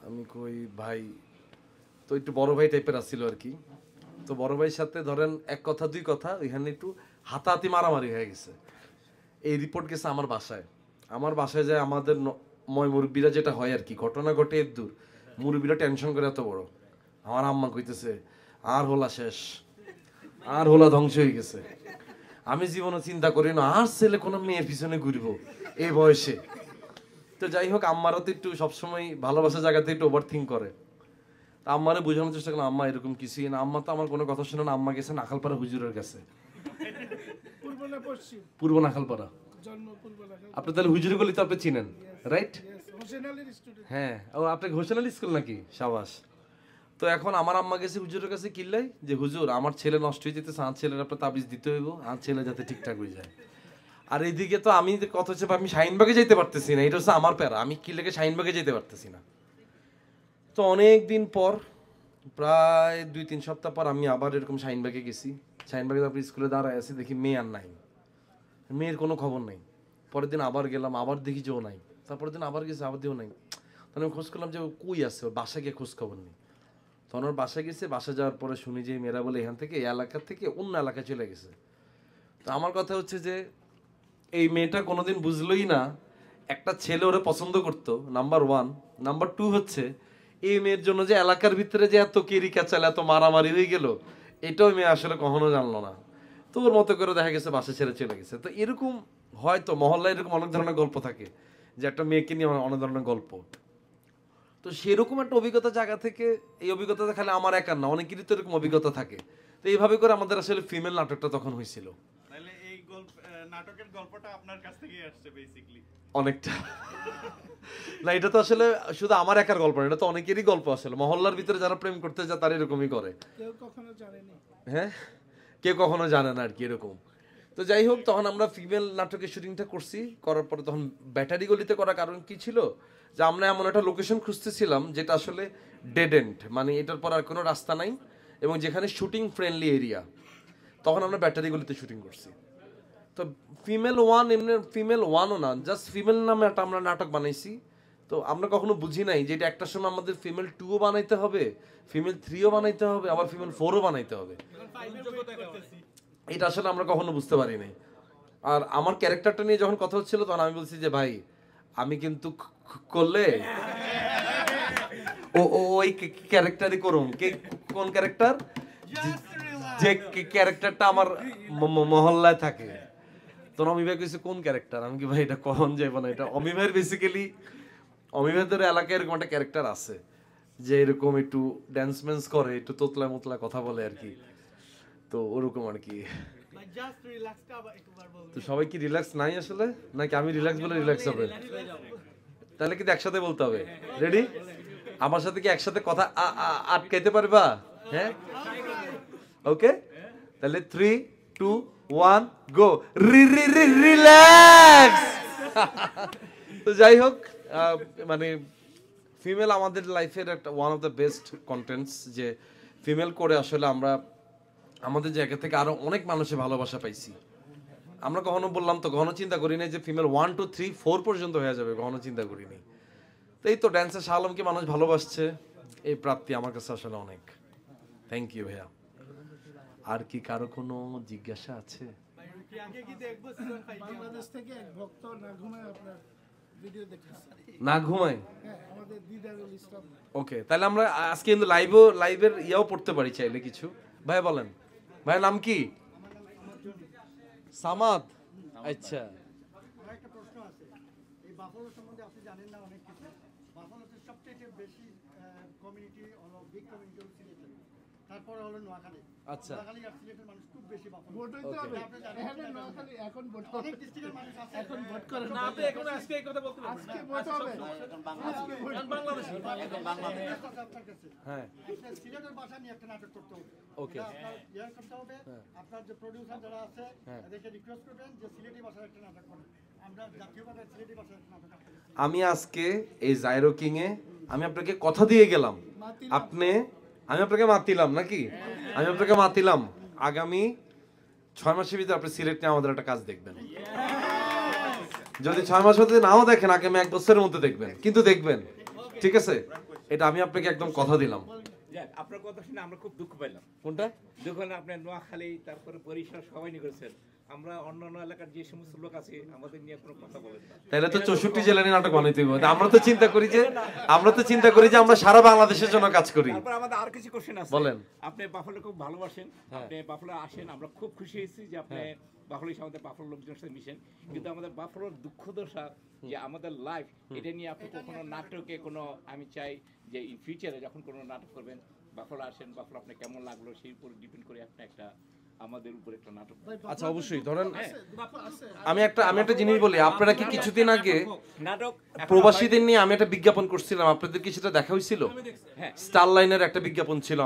আমি কই ভাই, তো একটু বড় ভাই টাইপের আসছিল আর কি। তো বড় ভাইয়ের সাথে ধরেন এক কথা দুই কথা ওইখানে একটু হাতাহাতি মারামারি হয়ে গেছে। এই রিপোর্ট গেছে আমার বাসায়। আমার বাসায় যায় আমাদের ময় মুরব্বীরা যেটা হয় আর কি, ঘটনা ঘটে এর দূর, মুরব্বীরা টেনশন করে এত বড়। আমার আম্মা কইতেছে আর হোলা শেষ, আর হোলা ধ্বংস হয়ে গেছে। আমি জীবনে চিন্তা করি না আর ছেলে কোনো মেয়ের পিছনে ঘুরবো এই বয়সে। তো যাই হোক, আম্মারা তো একটু সবসময় ভালোবাসার জায়গাতে একটু ওভার থিঙ্ক করে। তা আম্মারে বোঝানোর চেষ্টা করলাম, আম্মা এরকম কিছুই না। আম্মা তো আমার কোনো কথা শুনে না, আম্মা গেছে নাখালপাড়া হুজুরের কাছে। পূর্ব নাখালপাড়া। আপনি তাহলে হুজুর গলি তো আপনি চিনেন, রাইট? হ্যাঁ, ও আপনি হোসেন আলী স্কুল নাকি? সাবাস। তো এখন আমার আম্মা গেছে হুজুরের কাছে কিল্লাই যে হুজুর আমার ছেলে নষ্ট হয়ে যেতেছে, আর ছেলের আপনার তাবিজ দিতে হইব, আর ছেলে যাতে ঠিকঠাক হয়ে যায়। আর এইদিকে তো আমি কত হচ্ছে, আমি শাহিনবাগে যেতে পারতেছি না, এটা হচ্ছে আমার প্যারা, আমি কিল্লাকে শাহিনবাগে যেতে পারতেছি না। তো অনেক দিন পর, প্রায় 2-3 সপ্তাহ পর আমি আবার এরকম শাহিনবাগে গেছি। শাহিনবাগে তারপর স্কুলে দাঁড়ায় আছি, দেখি মেয়ে আর নাই, মেয়ের কোনো খবর নেই। পরের দিন আবার গেলাম, আবার দেখি যে ও নাই। তারপরের দিন আবার গেছি, আবার দিয়েও নাই। তখন আমি খোঁজ করলাম যে ও কই আছে, ওর বাসায় গিয়ে খোঁজ খবর নেই। তখন ওর বাসায় গেছে, বাসায় যাওয়ার পরে শুনি যে মেয়েরা বলে এখান থেকে এই এলাকা থেকে অন্য এলাকায় চলে গেছে। তো আমার কথা হচ্ছে যে এই মেয়েটা কোনোদিন বুঝলোই না একটা ছেলে ওরে পছন্দ করতো, নাম্বার 1। নাম্বার 2 হচ্ছে এই মেয়ের জন্য যে এলাকার ভিতরে যে এত কেরি ক্যাচাল, এত মারামারি হয়ে গেল, এটাও মেয়ে আসলে কখনো জানলো না। তো ওর মতো করে দেখা গেছে বাসা ছেড়ে চলে গেছে। তো এরকম হয়তো মহল্লায় এরকম অনেক ধরনের গল্প থাকে, যে একটা মেয়েকে নিয়ে অনেক ধরনের গল্প। তো সেরকম একটা অভিজ্ঞতা জায়গা থেকে, এই অভিজ্ঞতাটা খালি আমার একার না, অনেকেরই তো এরকম অভিজ্ঞতা থাকে। তো এইভাবে করে আমাদের আসলে ফিমেল নাটকটা তখন হয়েছিল। তাহলে এই নাটকের গল্পটা আপনার কাছ থেকেই আসছে বেসিক্যালি অনেকটা। না, এটা তো আসলে শুধু আমার একার গল্প না, এটা তো অনেকেরই গল্প। আসলে মহল্লার ভিতরে যারা প্রেম করতে যায় তারা এরকমই করে। হ্যাঁ, কেউ কখনো জানে না আর কি এরকম। তো যাই হোক, তখন আমরা ফিমেল নাটকের শুটিংটা করছি। করার পরে তখন ব্যাটারি গলিতে করার কারণ কি ছিল, যে আমরা এমন একটা লোকেশন খুঁজতেছিলাম যেটা আসলে ডেড এন্ড, মানে এটার পর আর কোনো রাস্তা নাই, এবং যেখানে শুটিং ফ্রেন্ডলি এরিয়া। তখন আমরা ব্যাটারি গলিতে শুটিং করছি। তো ফিমেল 1, এমনি ফিমেল 1ও না, জাস্ট ফিমেল নামে একটা আমরা নাটক বানাইছি। তো আমরা কখনো বুঝি নাই যে এটা একটা সময় আমাদের ফিমেল 2ও বানাইতে হবে, ফিমেল 3ও বানাইতে হবে, আবার ফিমেল 4ও বানাইতে হবে। এটা আসলে আমরা কখনো বুঝতে পারি নাই। আর আমার ক্যারেক্টারটা নিয়ে যখন কথা হচ্ছিল, তখন আমি বলছি যে ভাই আমি কিন্তু করলে ওই ক্যারেক্টারই করুম। কোন ক্যারেক্টার? যে ক্যারেক্টারটা আমার মহল্লায় থাকে। তো অমি ভাই কইছে কোন ক্যারেক্টার? আমি কি ভাই এটা কখন যাইব না, এটা অমি ভাইয়ের বেসিক্যালি অমি ভাইদের এলাকায় এরকম একটা ক্যারেক্টার আছে, যে এরকম একটু ড্যান্স ম্যান্স করে, একটু তোতলা মোতলা কথা বলে আর কি। তো ওরকম আর কি। তো সবাই কি রিল্যাক্স নাই আসলে, নাকি আমি রিল্যাক্স বলে রিল্যাক্স হবে? তাহলে কিন্তু একসাথে বলতে হবে। রেডি? আমার সাথে কি একসাথে কথা আটকাইতে পারবা? হ্যাঁ, ওকে। তাহলে 3, 2, 1 গো। রিল্যাক্স। তো যাই হোক, মানে ফিমেল আমাদের লাইফের একটা one of the best contents, যে ফিমেল করে আসলে আমরা আমাদের জায়গা থেকে আরো অনেক মানুষের ভালোবাসা পাইছি। আমরা কখনো বললাম তো কখনো চিন্তা করি নাই যে ফিমেল 1, 2, 3, 4 পর্যন্ত হয়ে যাবে, কখনো চিন্তা করিনি। তো এই তো ড্যান্সার শাহ আলমকে মানুষ ভালোবাসছে, এই প্রাপ্তি আমার কাছে আসলে অনেক। থ্যাংক ইউ ভাইয়া। আর কি কারো কোনো জিজ্ঞাসা আছে? বাংলাদেশ থেকে এক ভক্ত না ঘুমায় আপনার ভিডিও দেখতেছে। না ঘুমায়? হ্যাঁ, আমাদের দিদারুল ইসলাম। ওকে, তাহলে আমরা আজকে কিন্তু লাইভের ইয়াও পড়তে পারি চাইলে কিছু। ভাই বলেন, ভাইয়ের নাম কি? সামাদ। আচ্ছা, আমার একটা প্রশ্ন আছে, এই বাফালো সম্বন্ধে আপনি জানেন না অনেক কিছু। বাফালোতে সবচেয়ে বেশি কমিউনিটি হলো, বিগ কমিউনিটি হলো সিলেটের। তারপরে হলো নোয়াখালী। আচ্ছা। নোয়াখালী আর সিলেটের মানুষ খুব বেশি বাফলো। ভোট হইতে হবে এখানে নোয়াখালী এখন ভোট হবে অনেক ডিস্ট্রিক্টের মানুষ আছে। এখন ভোট করে না আপনি এখন আজকে এই কথা বলতে পারবেন আজকে ভোট হবে আজকে ভোট না বাংলাদেশে রিকোয়েস্ট আছে আপনার কাছে। হ্যাঁ আপনার সিলেটের ভাষা নিয়ে একটা নাটক করতে হবে। Okay. এটা আপনার ইয়ে করতে হবে। আপনার যে প্রোডিউসার যারা আছে এদেরকে রিকোয়েস্ট করবেন যে সিলেটি ভাষায় একটা নাটক করুন। আমরা জাতীয়ভাবে সিলেটি ভাষায় একটা নাটক করতে চাই। আমি আজকে এই জাইরো কিং এ আমি আপনাকে কথা দিয়ে গেলাম, আমি আপনাকে মাতিলাম নাকি, আমি আপনাকে মাতিলাম আগামী 6 মাসের ভিতরে আপনি সিলেট নিয়ে আমাদের একটা কাজ দেখবেন। যদি 6 মাস মধ্যে নাও দেখেন আগামী 1 বছরের মধ্যে দেখবেন, কিন্তু দেখবেন, ঠিক আছে? এটা আমি আপনাকে একদম কথা দিলাম। যাক, আপনার কথা শুনে আমরা খুব দুঃখ পেলাম। কোনটা? দুঃখ হলে আপনি নোয়াখালী তারপরে বরিশাল সবাই নিয়ে করেছেন, আমরা অন্যান্য এলাকার যে সমস্ত লোক আছে আমাদের নিয়ে কোনো কথা বলেন না। তাহলে তো 64 জেলা নিয়ে নাটক বানাইতে হবে। আমরা তো চিন্তা করি যে আমরা সারা বাংলাদেশের জন্য কাজ করি। তারপর আমাদের আর কিছু কোশ্চেন আছে। বলেন। আপনি বাফলো খুব ভালোবাসেন, আপনি বাফলো আসেন, আমরা খুব খুশি হয়েছি যে আপনি বাফলো আমাদের বাফলো লোকজনের সাথে মিশেন, কিন্তু আমাদের বাফলোর দুঃখ দশা যে আমাদের লাইফ এটা নিয়ে আপনি কখনো নাটকে কোনো, আমি চাই যে ইন ফিউচারে যখন কোনো নাটক করবেন বাফলো আসেন, বাফলো আপনি কেমন লাগলো সেই উপর ডিপেন্ড করে আপনি একটা আমাদের উপর একটা নাটক। আচ্ছা অবশ্যই ধরেন আমি একটা জিনিস বলি, আপনারা কি কিছুদিন আগে নাটক প্রবাসীদের নিয়ে আমি একটা বিজ্ঞাপন করছিলাম, আপনাদের কি সেটা দেখা হয়েছিল? স্টার লাইনের একটা বিজ্ঞাপন ছিল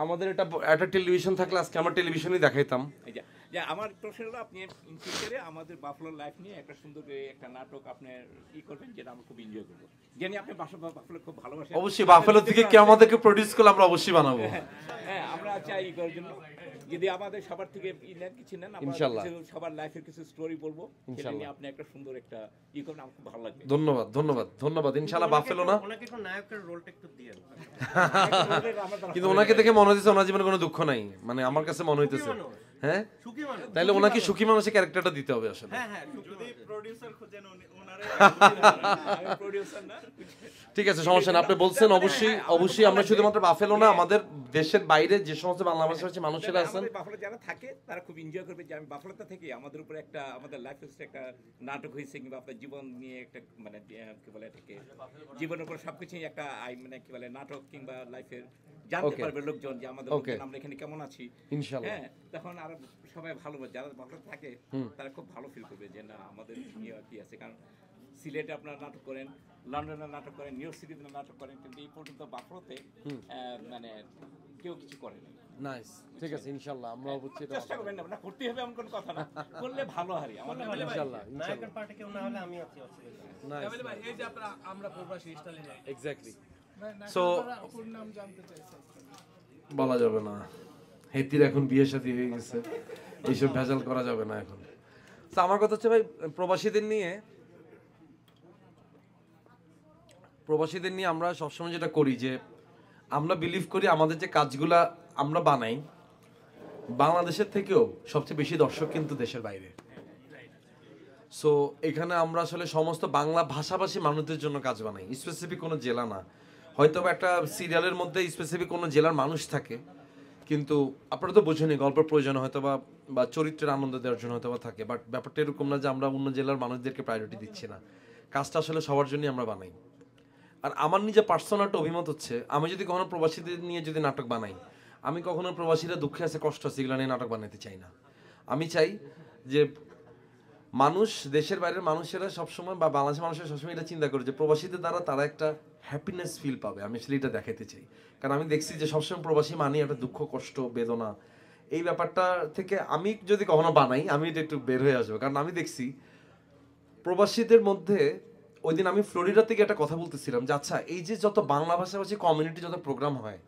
আমাদের একটা টেলিভিশন থাকলে আজকে আমরা টেলিভিশনই দেখাইতাম। যে আমার প্রশ্ন হলো আপনি ইন ফিউচারে আমাদের বাফলো লাইফ নিয়ে একটা সুন্দর একটা নাটক আপনি ই করবেন যেটা আমরা খুব এনজয় করবো, জানি আপনি বাফলো খুব ভালোবাসেন। অবশ্যই বাফলো থেকে কেউ আমাদেরকে প্রডিউস করলে আমরা অবশ্যই বানাবো। হ্যাঁ আমরা চাই ই করার জন্য, যদি আমাদের সবার থেকে কিছু নেন আমরা ইনশাআল্লাহ সবার লাইফের কিছু স্টোরি বলবো, সেটা নিয়ে আপনি একটা সুন্দর একটা ই করবেন, আমার খুব ভালো লাগবে। ধন্যবাদ ইনশাআল্লাহ। বাফলো না ওনাকে একটু নায়কের রোলটা একটু দিয়েন। কিন্তু ওনাকে দেখে মনে হচ্ছে ওনার জীবনে কোনো দুঃখ নাই, মানে আমার কাছে মনে হইতেছে। হ্যাঁ সুখী মানুষ। তাইলে ওনাকে সুখী মানুষের ক্যারেক্টারটা দিতে হবে আসলে। হ্যাঁ যদি প্রোডিউসার খোঁজেন ওনারে আমি প্রোডিউসার না। ঠিক আছে, সমস্যা না। আপনি বলছেন অবশ্যই আমরা শুধুমাত্র বাফেলো না, আমাদের দেশের বাইরে যে সমস্ত বাংলা ভাষাভাষী মানুষেরা আছেন বাফলো যারা থাকে তারা খুব এনজয় করবে যে আমি বাফলোতে থেকে আমাদের উপরে একটা আমাদের লাইফে একটা নাটক হয়েছে, কিংবা আপনার জীবন নিয়ে একটা মানে কি বলে এটাকে জীবনের উপর সবকিছুই একটা মানে কি বলে নাটক কিংবা লাইফের জানতে পারবে লোকজন যে আমাদের আমরা এখানে কেমন আছি ইনশাআল্লাহ। হ্যাঁ, তখন আর সবাই ভালো, যারা বাফলোতে থাকে তারা খুব ভালো ফিল করবে যে না আমাদের নিয়ে কি আছে। কারণ সিলেটে আপনারা নাটক করেন, লন্ডনে নাটক করেন, নিউ ইয়র্ক সিটিতে নাটক করেন, কিন্তু এই পর্যন্ত বাফলোতে মানে কেউ কিছু করেনি। নাইস, ঠিক আছে ইনশাআল্লাহ আমরা অবশ্যই চেষ্টা করবেন না, করতে হবে এমন কোনো কথা না, করলে ভালো হয় আমাদের ইনশাআল্লাহ। নায়কের পার্টে কেউ না হলে আমি আছি নাইস ভাই এই যে আমরা প্রবাসী স্টাইলে এক্স্যাক্টলি। সো So আপুর নাম জানতে চাইছি বলা যাবে না, হেতির এখন বিয়ে শাদী হয়ে গেছে, এইসব ভেজাল করা যাবে না এখন। তো আমার কথা হচ্ছে ভাই প্রবাসীদের নিয়ে আমরা সবসময় যেটা করি যে আমরা বিলিভ করি আমাদের যে কাজগুলা আমরা বানাই বাংলাদেশের থেকেও সবচেয়ে বেশি দর্শক কিন্তু দেশের বাইরে। সো এখানে আমরা আসলে সমস্ত বাংলা ভাষাভাষী মানুষদের জন্য কাজ বানাই, স্পেসিফিক কোনো জেলা না। হয়তো একটা সিরিয়ালের মধ্যে স্পেসিফিক কোনো জেলার মানুষ থাকে, কিন্তু আপনারা তো বোঝেনি গল্পের প্রয়োজনে হয়তো বা চরিত্রের আনন্দ দেওয়ার জন্য হয়তো বা থাকে, বাট ব্যাপারটা এরকম না যে আমরা অন্য জেলার মানুষদেরকে প্রায়োরিটি দিচ্ছি না। কাজটা আসলে সবার জন্যই আমরা বানাই। আর আমার নিজে পার্সোনাল একটা অভিমত হচ্ছে, আমি যদি কখনো প্রবাসীদের নিয়ে যদি নাটক বানাই, আমি কখনো প্রবাসীরা দুঃখে আছে কষ্ট আছে এগুলো নিয়ে নাটক বানাতে চাই না। আমি চাই যে মানুষ, দেশের বাইরের মানুষেরা সবসময় বা বাংলাদেশের মানুষেরা সবসময় এটা চিন্তা করে যে প্রবাসীদের দ্বারা তারা একটা হ্যাপিনেস ফিল পাবে। আমি আসলে এটা দেখাতে চাই, কারণ আমি দেখছি যে সবসময় প্রবাসী মানে একটা দুঃখ কষ্ট বেদনা, এই ব্যাপারটা থেকে আমি যদি কখনো বানাই আমি এটা একটু বের হয়ে আসবো। কারণ আমি দেখছি প্রবাসীদের মধ্যে, ওই দিন আমি ফ্লোরিডা থেকে একটা কথা বলতেছিলাম যে আচ্ছা এই যে যত বাংলা ভাষাভাষী কমিউনিটি যত প্রোগ্রাম হয়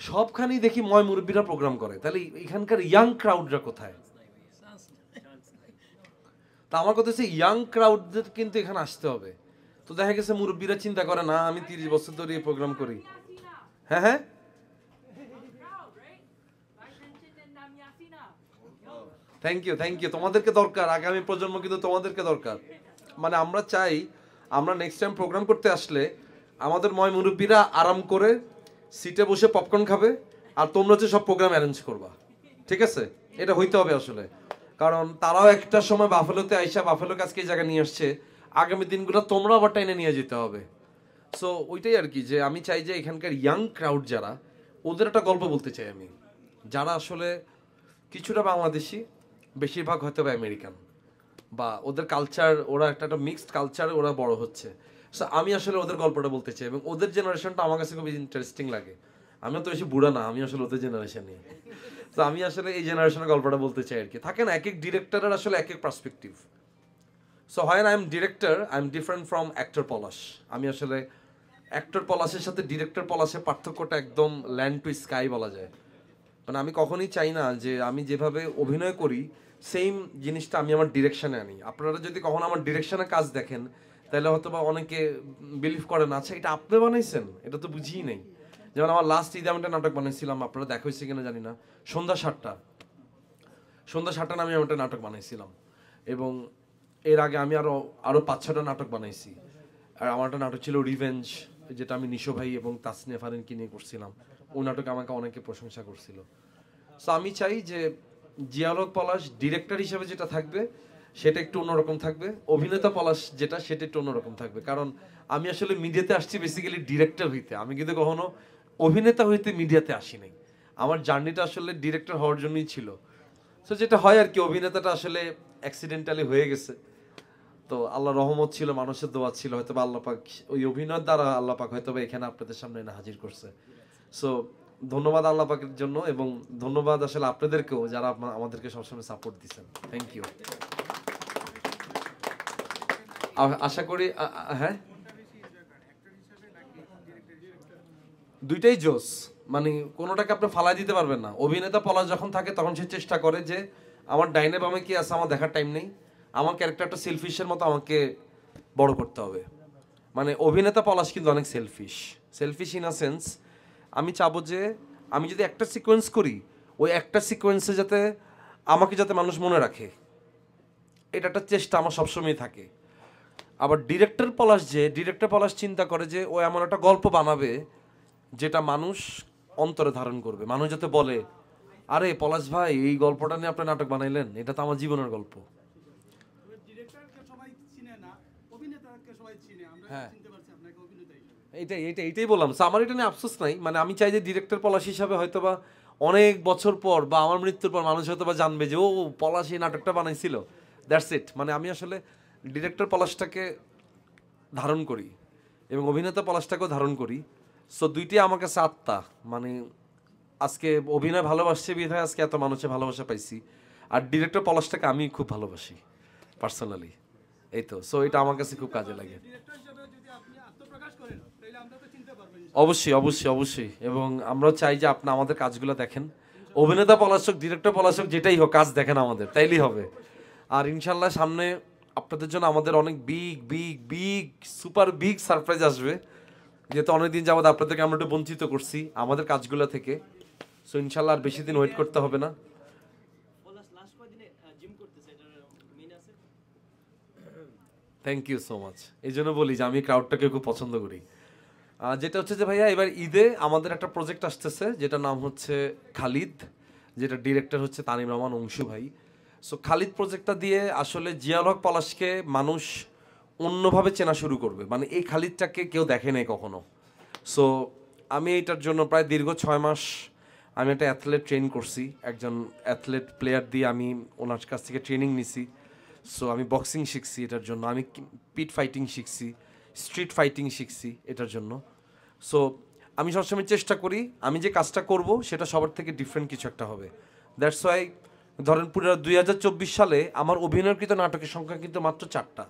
সবখানেই দেখি ময় মুরব্বীরা প্রোগ্রাম করে, তাহলে এখানকার ইয়াং ক্রাউডরা কোথায়? তা আমার কথা হচ্ছে ইয়াং ক্রাউডদের কিন্তু এখানে আসতে হবে। তো দেখা গেছে মুরব্বীরা চিন্তা করে না আমি 30 বছর ধরে এই প্রোগ্রাম করি। হ্যাঁ থ্যাংক ইউ তোমাদেরকে দরকার, আগামী প্রজন্ম কিন্তু তোমাদেরকে দরকার। মানে আমরা চাই আমরা নেক্সট টাইম প্রোগ্রাম করতে আসলে আমাদের ময় মুরব্বীরা আরাম করে সিটে বসে পপকর্ন খাবে, আর তোমরা হচ্ছে সব প্রোগ্রাম অ্যারেঞ্জ করবা, ঠিক আছে? এটা হইতে হবে আসলে, কারণ তারাও একটা সময় বাফেলোতে আইসা বাফেলোকে আজকে এই জায়গায় নিয়ে আসছে, আগামী দিনগুলো তোমরা আবার টাইনে নিয়ে যেতে হবে। সো ওইটাই আর কি, যে আমি চাই যে এখানকার ইয়াং ক্রাউড যারা ওদের একটা গল্প বলতে চাই আমি, যারা আসলে কিছুটা বাংলাদেশি, বেশিরভাগ হয়তো বা আমেরিকান, বা ওদের কালচার, ওরা একটা মিক্সড কালচার, ওরা বড় হচ্ছে। সো আমি আসলে ওদের গল্পটা বলতে চাই, এবং ওদের জেনারেশনটা আমার কাছে খুব ইন্টারেস্টিং লাগে। আমিও তো বেশি বুড়া না, আমি আসলে ওদের জেনারেশনই। তো আমি আসলে এই জেনারেশনের গল্পটা বলতে চাই আর কি। থাকে না, এক এক ডিরেক্টরের আসলে এক এক perspective. So when I am director, I am different from actor Palash. আমি আসলে অ্যাক্টর পলাশের সাথে ডিরেক্টর পলাশের পার্থক্যটা একদম ল্যান্ড টু স্কাই বলা যায়। মানে আমি কখনোই চাই না যে আমি যেভাবে অভিনয় করি সেম জিনিসটা আমি আমার ডিরেকশনে আনি। আপনারা যদি কখনো আমার ডিরেকশনে কাজ দেখেন তাহলে হয়তো বা অনেকে বিলিভ করেন, আচ্ছা এটা আপনি বানাইছেন, এটা তো বুঝিই নেই। যেমন আমার লাস্ট ঈদে আমি একটা নাটক বানাইছিলাম, আপনারা দেখা হয়েছে কিনা জানি না, সন্ধ্যা 7টা নামে আমি একটা নাটক বানাইছিলাম। এবং এর আগে আমি আরো 5-6টা নাটক বানাইছি। আর আমার একটা নাটক ছিল রিভেঞ্জ, যেটা আমি নিশো ভাই এবং তাসনিয়া ফারিনকে নিয়ে করছিলাম। ওই নাটকে আমাকে অনেকে প্রশংসা করছিল। সো আমি চাই যে জিয়াউল হক পলাশ ডিরেক্টর হিসেবে যেটা থাকবে সেটা একটু অন্যরকম থাকবে, অভিনেতা পলাশ যেটা সেটা একটু অন্যরকম থাকবে। কারণ আমি আসলে মিডিয়াতে আসছি বেসিক্যালি ডিরেক্টর হইতে, আমি কিন্তু কখনো অভিনেতা হইতে মিডিয়াতে আসি নাই। আমার জার্নিটা আসলে ডিরেক্টর হওয়ার জন্যই ছিল। সো যেটা হয় আর কি, অভিনেতাটা আসলে অ্যাক্সিডেন্টালি হয়ে গেছে। তো আল্লাহ রহমত ছিল, মানুষের দোয়া ছিল, হয়তো বা আল্লাহ পাক ওই অভিনয়ের দ্বারা আল্লাহ পাক হয়তো বা এখানে আপনাদের সামনে এনে হাজির করছে। সো ধন্যবাদ আল্লাহ পাকের জন্য, এবং ধন্যবাদ আসলে আপনাদেরকেও যারা আমাদেরকে সবসময় সাপোর্ট দিচ্ছেন। Thank you. আশা করি হ্যাঁ, দুইটাই জোস, মানে কোনোটাকে আপনি ফালাই দিতে পারবেন না। অভিনেতা পলাশ যখন থাকে তখন সে চেষ্টা করে যে আমার ডাইনে বামে কি আছে আমার দেখার টাইম নেই, আমার ক্যারেক্টারটা সেলফিশের মতো আমাকে বড় করতে হবে। মানে অভিনেতা পলাশ কিন্তু অনেক সেলফিশ ইন আ সেন্স। আমি চাবো যে আমি যদি একটা সিকোয়েন্স করি, ওই একটা সিকোয়েন্সে যাতে আমাকে যাতে মানুষ মনে রাখে, এটা একটা চেষ্টা আমার সবসময় থাকে। আবার ডিরেক্টর পলাশ চিন্তা করে যে ও এমন একটা গল্প বানাবে যেটা মানুষ অন্তরে ধারণ করবে, মানুষ যাতে বলে আরে পলাশ ভাই এই গল্পটা নিয়ে আপনি নাটক বানাইলেন, এটা তো আমার জীবনের গল্প। ডিরেক্টরকে সবাই চিনে না, অভিনেতাকে সবাই চিনে, আমরা হ্যাঁ, চিনতে পারছি আপনাকে অভিনেতা হিসেবে। এইটাই বললাম। আমার এটা নিয়ে আফসোস নাই। মানে আমি চাই যে ডিরেক্টর পলাশ হিসাবে হয়তোবা অনেক বছর পর বা আমার মৃত্যুর পর মানুষ হয়তোবা জানবে যে ও পলাশ এই নাটকটা বানাইছিল, দ্যাটস ইট। মানে আমি আসলে ডিরেক্টর পলাশটাকে ধারণ করি এবং অভিনেতা পলাশটাকেও ধারণ করি। সো দুইটাই আমার কাছে আত্মা। মানে আজকে অভিনয় ভালোবাসছে বিধায় আজকে এত মানুষের ভালোবাসা পাইছি, আর ডিরেক্টর পলাশটাকে আমি খুব ভালোবাসি পার্সোনালি। এই তো, সো এটা আমার কাছে খুব কাজে লাগে। ডিরেক্টর হিসেবে যদি আপনি আত্মপ্রকাশ করেন তাহলে আমরা তো চিনতে পারবো। অবশ্যই। এবং আমরাও চাই যে আপনি আমাদের কাজগুলো দেখেন। অভিনেতা পলাশক, ডিরেক্টর পলাশক, যেটাই হোক কাজ দেখেন আমাদের, তাইলেই হবে। আর ইনশাল্লাহ সামনে আপনাদের জন্য আমাদের অনেক বিগ সুপার বিগ সারপ্রাইজ আসবে, যেহেতু অনেকদিন যাবত আপনাদেরকে আমরা একটু বঞ্চিত করছি আমাদের কাজগুলো থেকে। সো ইনশাল্লাহ আর বেশি দিন ওয়েট করতে হবে না। Thank you so much. এই জন্য বলি যে আমি ক্রাউডটাকে খুব পছন্দ করি। যেটা হচ্ছে যে ভাইয়া এবার ঈদে আমাদের একটা প্রজেক্ট আসতেছে যেটা নাম হচ্ছে খালিদ, যেটা ডিরেক্টর হচ্ছে তানিম রহমান অংশু ভাই। সো খালিদ প্রজেক্টটা দিয়ে আসলে জিয়াউল হক পলাশকে মানুষ অন্যভাবে চেনা শুরু করবে। মানে এই খালিদটাকে কেউ দেখে নাই কখনো। সো আমি এটার জন্য প্রায় দীর্ঘ 6 মাস আমি একটা অ্যাথলেট ট্রেন করছি, একজন অ্যাথলেট প্লেয়ার দিয়ে আমি ওনার কাছ থেকে ট্রেনিং নিছি। সো আমি বক্সিং শিখছি এটার জন্য, আমি পিট ফাইটিং শিখছি, স্ট্রিট ফাইটিং শিখছি এটার জন্য। সো আমি সবসময় চেষ্টা করি আমি যে কাজটা করব সেটা সবার থেকে ডিফারেন্ট কিছু একটা হবে। দ্যাটস ওয়াই ধরেন পুরো 2024 সালে আমার অভিনয়কৃত নাটকের সংখ্যা কিন্তু মাত্র 4টা।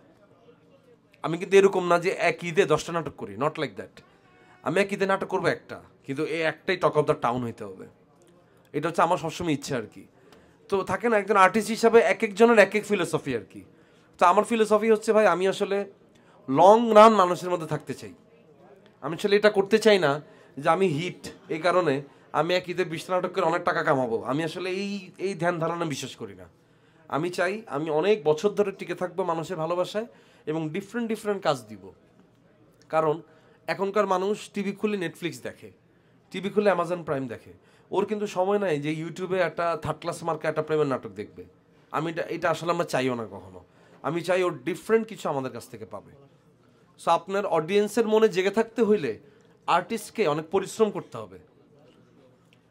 আমি কিন্তু এরকম না যে এক ঈদে 10টা নাটক করি, নট লাইক দ্যাট। আমি এক ঈদে নাটক করবো একটা, কিন্তু এই একটাই টক অফ দ্য টাউন হইতে হবে। এটা হচ্ছে আমার সবসময় ইচ্ছে আর কি। তো থাকে না একজন আর্টিস্ট হিসাবে এক একজনের এক এক ফিলোসফি আর কি। তো আমার ফিলোসফি হচ্ছে ভাই আমি আসলে লং রান মানুষের মধ্যে থাকতে চাই। আমি আসলে এটা করতে চাই না যে আমি হিট, এই কারণে আমি এক ঈদে 20টা নাটক করে অনেক টাকা কামাবো। আমি আসলে এই ধ্যান ধারণা বিশ্বাস করি না। আমি চাই আমি অনেক বছর ধরে টিকে থাকবো মানুষের ভালোবাসায় এবং ডিফারেন্ট কাজ দিব। কারণ এখনকার মানুষ টিভি খুলে নেটফ্লিক্স দেখে, টিভি খুলে অ্যামাজন প্রাইম দেখে, ওর কিন্তু সময় নাই যে ইউটিউবে একটা 3rd ক্লাস মার্কা একটা প্রেমের নাটক দেখবে। এটা আসলে আমরা চাইও না কখনো। আমি চাই ওর ডিফারেন্ট কিছু আমাদের কাছ থেকে পাবে। সো আপনার অডিয়েন্সের মনে জেগে থাকতে হইলে আর্টিস্টকে অনেক পরিশ্রম করতে হবে।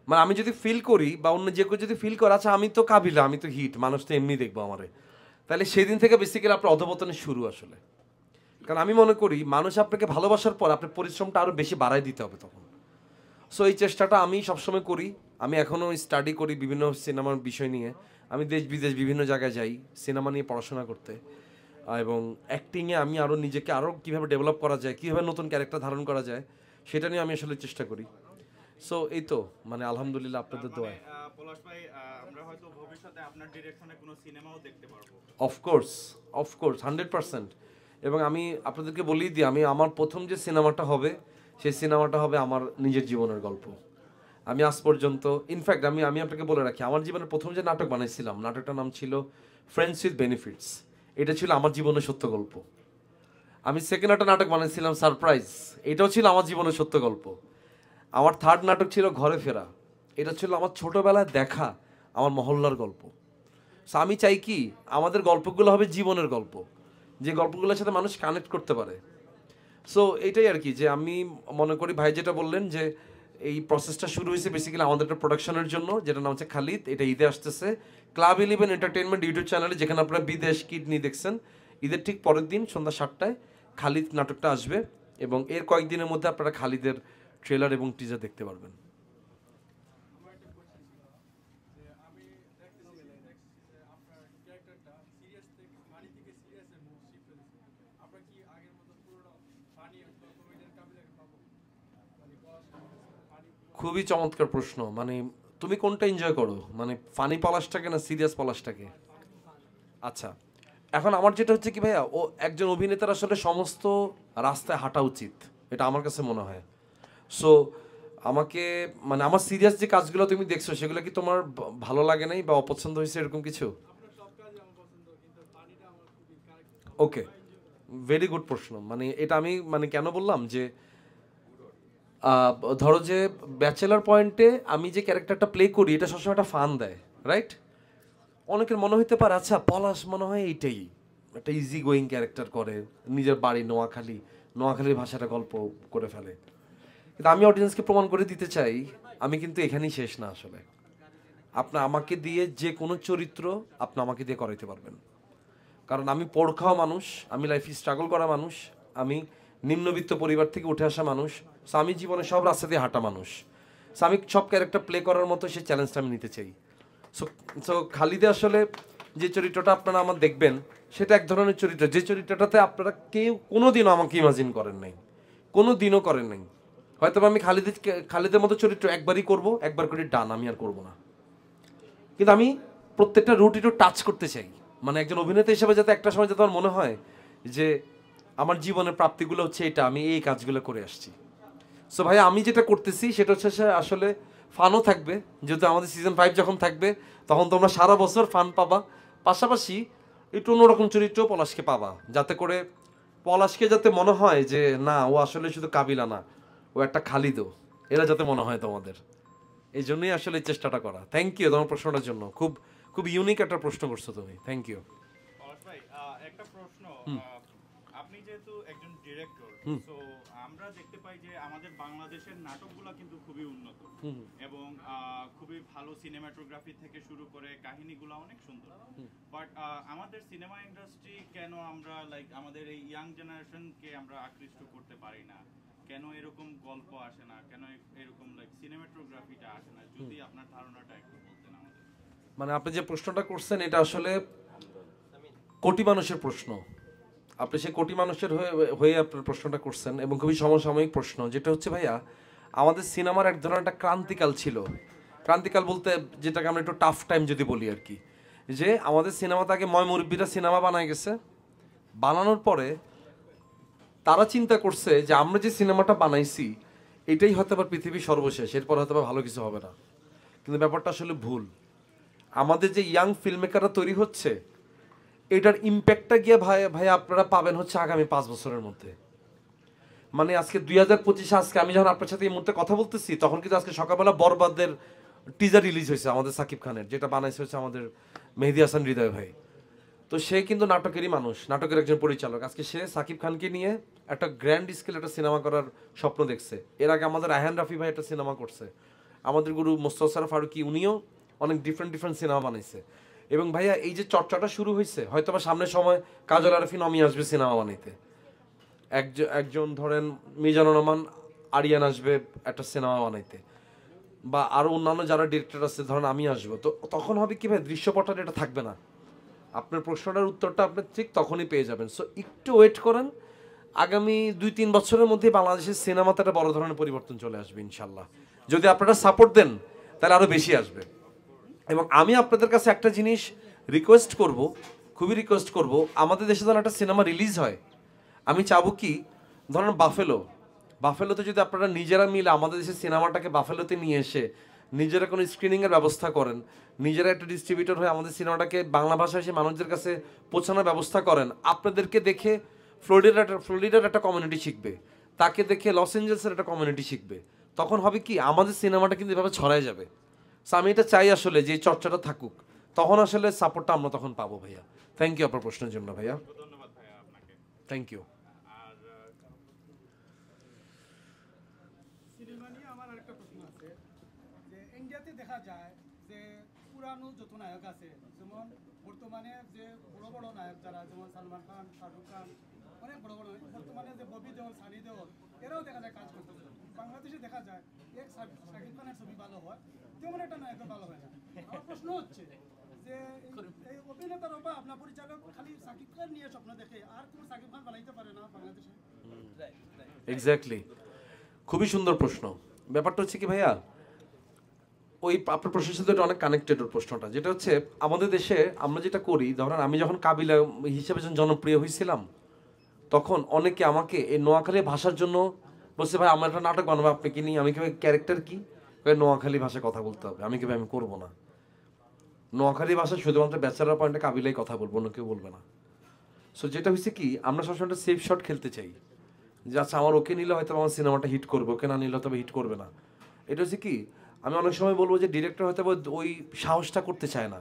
মানে আমি যদি ফিল করি বা অন্য যে কেউ যদি ফিল করে আচ্ছা আমি তো কাবিলা, আমি তো হিট, মানুষ তো এমনি দেখবো আমারে, তাহলে সেদিন থেকে বেসিক্যালি আপনার অধপতনের শুরু আসলে। কারণ আমি মনে করি মানুষ আপনাকে ভালোবাসার পর আপনার পরিশ্রমটা আরও বেশি বাড়ায় দিতে হবে তখন। সো এই চেষ্টাটা আমি সবসময় করি। আমি এখনও স্টাডি করি বিভিন্ন সিনেমার বিষয় নিয়ে, আমি দেশ বিদেশ বিভিন্ন জায়গায় যাই সিনেমা নিয়ে পড়াশোনা করতে, এবং অ্যাক্টিংয়ে আমি আরও নিজেকে আরও কীভাবে ডেভেলপ করা যায়, কীভাবে নতুন ক্যারেক্টার ধারণ করা যায়, সেটা নিয়ে আমি আসলে চেষ্টা করি। সো এই তো মানে আলহামদুলিল্লাহ আপনাদের দোয়ায়। পলাশ ভাই, আমরা হয়তো ভবিষ্যতে আপনার ডিরেকশনে কোনো সিনেমাও দেখতে পারবো। অফকোর্স 100%। এবং আমি আপনাদেরকে বলেই দিই, আমি আমার প্রথম যে সিনেমাটা হবে সেই সিনেমাটা হবে আমার নিজের জীবনের গল্প। আমি আজ পর্যন্ত ইনফ্যাক্ট আমি আপনাকে বলে রাখি, আমার জীবনের প্রথম যে নাটক বানাইছিলাম নাটকটার নাম ছিল ফ্রেন্ডস উইথ বেনিফিটস। এটা ছিল আমার জীবনের সত্য গল্প। আমি সেকেন্ড একটা নাটক বানাইছিলাম সারপ্রাইজ, এটাও ছিল আমার জীবনের সত্য গল্প। আমার থার্ড নাটক ছিল ঘরে ফেরা, এটা ছিল আমার ছোটোবেলায় দেখা আমার মহল্লার গল্প। সো আমি চাই কি আমাদের গল্পগুলো হবে জীবনের গল্প, যে গল্পগুলোর সাথে মানুষ কানেক্ট করতে পারে। সো এটাই আর কি, যে আমি মনে করি ভাই যেটা বললেন যে এই প্রসেসটা শুরু হয়েছে বেসিক্যালি আমাদের একটা প্রোডাকশনের জন্য, যেটা নাম হচ্ছে খালিদ। এটা ঈদে আসতেছে ক্লাব 11 এন্টারটেনমেন্ট ইউটিউব চ্যানেলে, যেখানে আপনারা বিদেশ কিডনি দেখছেন। ঈদের ঠিক পরের দিন সন্ধ্যা 7টায় খালিদ নাটকটা আসবে, এবং এর কয়েকদিনের মধ্যে আপনারা খালিদের ট্রেলার এবং টিজার দেখতে পারবেন। খুবই চমৎকার প্রশ্ন। মানে তুমি কোনটা এনজয় করো, মানে ফানি পলাশটাকে না সিরিয়াস পলাশটাকে? আচ্ছা, এখন আমার যেটা হচ্ছে কি ভাইয়া, ও একজন অভিনেতার আসলে সমস্ত রাস্তায় হাঁটা উচিত, এটা আমার কাছে মনে হয়। সো আমাকে মানে আমার সিরিয়াস যে কাজগুলো তুমি দেখছো সেগুলো কি তোমার ভালো লাগে নাই বা অপছন্দ হয়েছে এরকম কিছু? ওকে, ভেরি গুড প্রশ্ন। মানে এটা আমি মানে কেন বললাম যে ধরো যে ব্যাচেলার পয়েন্টে আমি যে ক্যারেক্টারটা প্লে করি এটা সবসময় একটা ফান দেয়, রাইট? অনেকের মনে হইতে পারে আচ্ছা পলাশ মনে হয় এইটাই একটা ইজি গোয়িং ক্যারেক্টার করে, নিজের বাড়ি নোয়াখালীর ভাষাটা গল্প করে ফেলে। কিন্তু আমি অডিয়েন্সকে প্রমাণ করে দিতে চাই আমি কিন্তু এখানেই শেষ না। আসলে আপনি আমাকে দিয়ে যে কোনো চরিত্র আপনি আমাকে দিয়ে করাইতে পারবেন, কারণ আমি পড় খাওয়া মানুষ, আমি লাইফে স্ট্রাগল করা মানুষ, আমি নিম্নবিত্ত পরিবার থেকে উঠে আসা মানুষ। সো আমি জীবনে সব রাস্তা দিয়ে হাঁটা মানুষ। সো আমি সব ক্যারেক্টার প্লে করার মতো সেই চ্যালেঞ্জটা আমি নিতে চাই। সো খালিদে আসলে যে চরিত্রটা আপনারা আমার দেখবেন সেটা এক ধরনের চরিত্র, যে চরিত্রটাতে আপনারা কেউ কোনো দিনও আমাকে ইমাজিন করেন নাই, কোনো দিনও করেন নাই। হয়তো আমি খালিদের মতো চরিত্র একবারই করব, একবার করে ডান, আমি আর করব না। কিন্তু আমি প্রত্যেকটা রুট একটু টাচ করতে চাই, মানে একজন অভিনেতা হিসেবে যাতে একটা সময় যাতে আমার মনে হয় যে আমার জীবনের প্রাপ্তিগুলো হচ্ছে এটা, আমি এই কাজগুলো করে আসছি। সো ভাই আমি যেটা করতেছি সেটা হচ্ছে আসলে ফানও থাকবে, যেহেতু আমাদের সিজন 5 যখন থাকবে তখন তোমরা সারা বছর ফান পাবা, পাশাপাশি একটু অন্যরকম চরিত্র পলাশকে পাবা, যাতে করে পলাশকে যাতে মনে হয় যে না ও আসলে শুধু কাবিলা না, ও একটা খালিদও, এরা যাতে মনে হয় তোমাদের। এই জন্যই আসলে এই চেষ্টাটা করা। থ্যাংক ইউ তোমার প্রশ্নটার জন্য, খুব খুব ইউনিক একটা প্রশ্ন করছো তুমি, থ্যাংক ইউ। পলাশ ভাই, একটা প্রশ্ন, আপনি যেহেতু একজন ডিরেক্টর, তো আমরা দেখতে পাই যে আমাদের বাংলাদেশের নাটকগুলো কিন্তু খুবই উন্নত এবং খুবই ভালো সিনেমাটোগ্রাফি থেকে শুরু করে কাহিনীগুলো অনেক সুন্দর। বাট আমাদের সিনেমা ইন্ডাস্ট্রি কেন আমরা লাইক আমাদের এই ইয়াং জেনারেশনকে আমরা আকৃষ্ট করতে পারি না? কেন এরকম গল্প আসে না? কেন এরকম লাইক সিনেমাটোগ্রাফিটা আসে না? যদি আপনার ধারণাটা একটু বলতেন আমাদের। মানে আপনি যে প্রশ্নটা করছেন এটা আসলে কোটি মানুষের প্রশ্ন, আপনি সেই কোটি মানুষের হয়ে আপনার প্রশ্নটা করছেন, এবং খুবই সমসাময়িক প্রশ্ন। যেটা হচ্ছে ভাইয়া, আমাদের সিনেমার এক ধরনের একটা ক্রান্তিকাল ছিল। ক্রান্তিকাল বলতে যেটাকে আমরা একটু টাফ টাইম যদি বলি আর কি, যে আমাদের সিনেমাতে আগে ময় মুরব্বীরা সিনেমা বানায় গেছে, বানানোর পরে তারা চিন্তা করছে যে আমরা যে সিনেমাটা বানাইছি এটাই হয়তো আবার পৃথিবীর সর্বশেষ, এরপর হয়তো ভালো কিছু হবে না। কিন্তু ব্যাপারটা আসলে ভুল। আমাদের যে ইয়াং ফিল্ম মেকাররা তৈরি হচ্ছে এটার ইম্প্যাক্টটা গিয়ে ভাই আপনারা পাবেন হচ্ছে আগামী 5 বছরের মধ্যে। মানে আজকে 2025 আজকে আমি যখন আপনার সাথে এই মুহূর্তে কথা বলতেছি তখন কিন্তু আজকে সকালবেলা বরবাদের টিজার রিলিজ হয়েছে আমাদের সাকিব খানের, যেটা বানাইছে হচ্ছে আমাদের মেহেদী হাসান হৃদয় ভাই। তো সে কিন্তু নাটকেরই মানুষ, নাটকের একজন পরিচালক। আজকে সে সাকিব খানকে নিয়ে একটা গ্র্যান্ড স্কেল একটা সিনেমা করার স্বপ্ন দেখছে। এর আগে আমাদের আয়হান রাফি ভাই একটা সিনেমা করছে, আমাদের গুরু মোস্তফা ফারুকী উনিও অনেক ডিফারেন্ট সিনেমা বানাইছে। এবং ভাইয়া এই যে চর্চাটা শুরু হয়েছে, হয়তো বা সামনের সময় কাজল আরফিন অমি আসবে সিনেমা বানাইতে, একজন ধরেন মিজানুর রহমান আরিয়ান আসবে একটা সিনেমা বানাইতে, বা আরও অন্যান্য যারা ডিরেক্টর আছে ধরেন আমি আসবো, তো তখন হবে কি ভাই দৃশ্যপটটা এটা থাকবে না। আপনার প্রশ্নটার উত্তরটা আপনি ঠিক তখনই পেয়ে যাবেন। সো একটু ওয়েট করেন, আগামী 2-3 বছরের মধ্যে বাংলাদেশের সিনেমাতে একটা বড় ধরনের পরিবর্তন চলে আসবে ইনশাল্লাহ। যদি আপনারা সাপোর্ট দেন তাহলে আরও বেশি আসবে। এবং আমি আপনাদের কাছে একটা জিনিস রিকোয়েস্ট করব, খুবই রিকোয়েস্ট করব, আমাদের দেশে যখন একটা সিনেমা রিলিজ হয় আমি চাবো কি ধরেন বাফেলোতে যদি আপনারা নিজেরা মিলে আমাদের দেশের সিনেমাটাকে বাফেলোতে নিয়ে এসে নিজেরা কোনো স্ক্রিনিংয়ের ব্যবস্থা করেন, নিজেরা একটা ডিস্ট্রিবিউটর হয়ে আমাদের সিনেমাটাকে বাংলা ভাষায় এসে মানুষদের কাছে পৌঁছানোর ব্যবস্থা করেন, আপনাদেরকে দেখে ফ্লোরিডার একটা কমিউনিটি শিখবে, তাকে দেখে লস অ্যাঞ্জেলসের একটা কমিউনিটি শিখবে, তখন হবে কি আমাদের সিনেমাটা কিন্তু এভাবে ছড়ায় যাবে। সো আমি এটা চাই আসলে যে চর্চাটা থাকুক, তখন আসলে সাপোর্টটা আমরা তখন পাবো ভাইয়া। থ্যাংক ইউ আপনার প্রশ্নের জন্য ভাইয়া, ধন্যবাদ ভাইয়া আপনাকে। Thank you. আর সিনেমা নিয়ে আমার আরেকটা প্রশ্ন আছে যে ইন্ডিয়াতে দেখা যায় যে পুরানো যত নায়ক আছে, যেমন বর্তমানে যে বড় বড় নায়ক যারা, যেমন সালমান খান, শাহরুখ খান, অনেক বড় বড়, বর্তমানে যে ববি দেওল, সানি দেওল, এরাও দেখা যায় কাজ করতেছে। বাংলাদেশে দেখা যায় এক শাকিব খানের ছবি ভালো হয়, তেমন একটা নায়ক ভালো হয় না। আমার প্রশ্ন হচ্ছে যে এই অভিনেতার বা আপনার পরিচালক খালি শাকিব খান নিয়ে স্বপ্ন দেখে, আর কোনো শাকিব খান বানাইতে পারে না বাংলাদেশে? এক্স্যাক্টলি, খুবই সুন্দর প্রশ্ন। ব্যাপারটা হচ্ছে কি ভাইয়া, ওই আপনার প্রশ্নের সাথে এটা অনেক কানেক্টেড ওর প্রশ্নটা, যেটা হচ্ছে আমাদের দেশে আমরা যেটা করি, ধরেন আমি যখন কাবিলা হিসেবে যখন জনপ্রিয় হয়েছিলাম তখন অনেকে আমাকে এই নোয়াখালী ভাষার জন্য বলছে ভাই আমার একটা নাটক বানাবো আপনি কি নিয়ে, আমি কি ক্যারেক্টার কি, নোয়াখালী ভাষায় কথা বলতে হবে, আমি কি আমি করবো না, নোয়াখালী ভাষা শুধুমাত্র ব্যাচেলার পয়েন্টে কাবিলায় কথা বলবো, অন্য কেউ বলবে না। সো যেটা হয়েছে কি আমরা সবসময় একটা সেফ শট খেলতে চাই, যে আচ্ছা আমার ওকে নিলে হয়তো আমার সিনেমাটা হিট করবে, ওকে না নিলে তবে হিট করবে না। এটা হচ্ছে কি আমি অনেক সময় বলবো যে ডিরেক্টর হয়তো ওই সাহসটা করতে চায় না,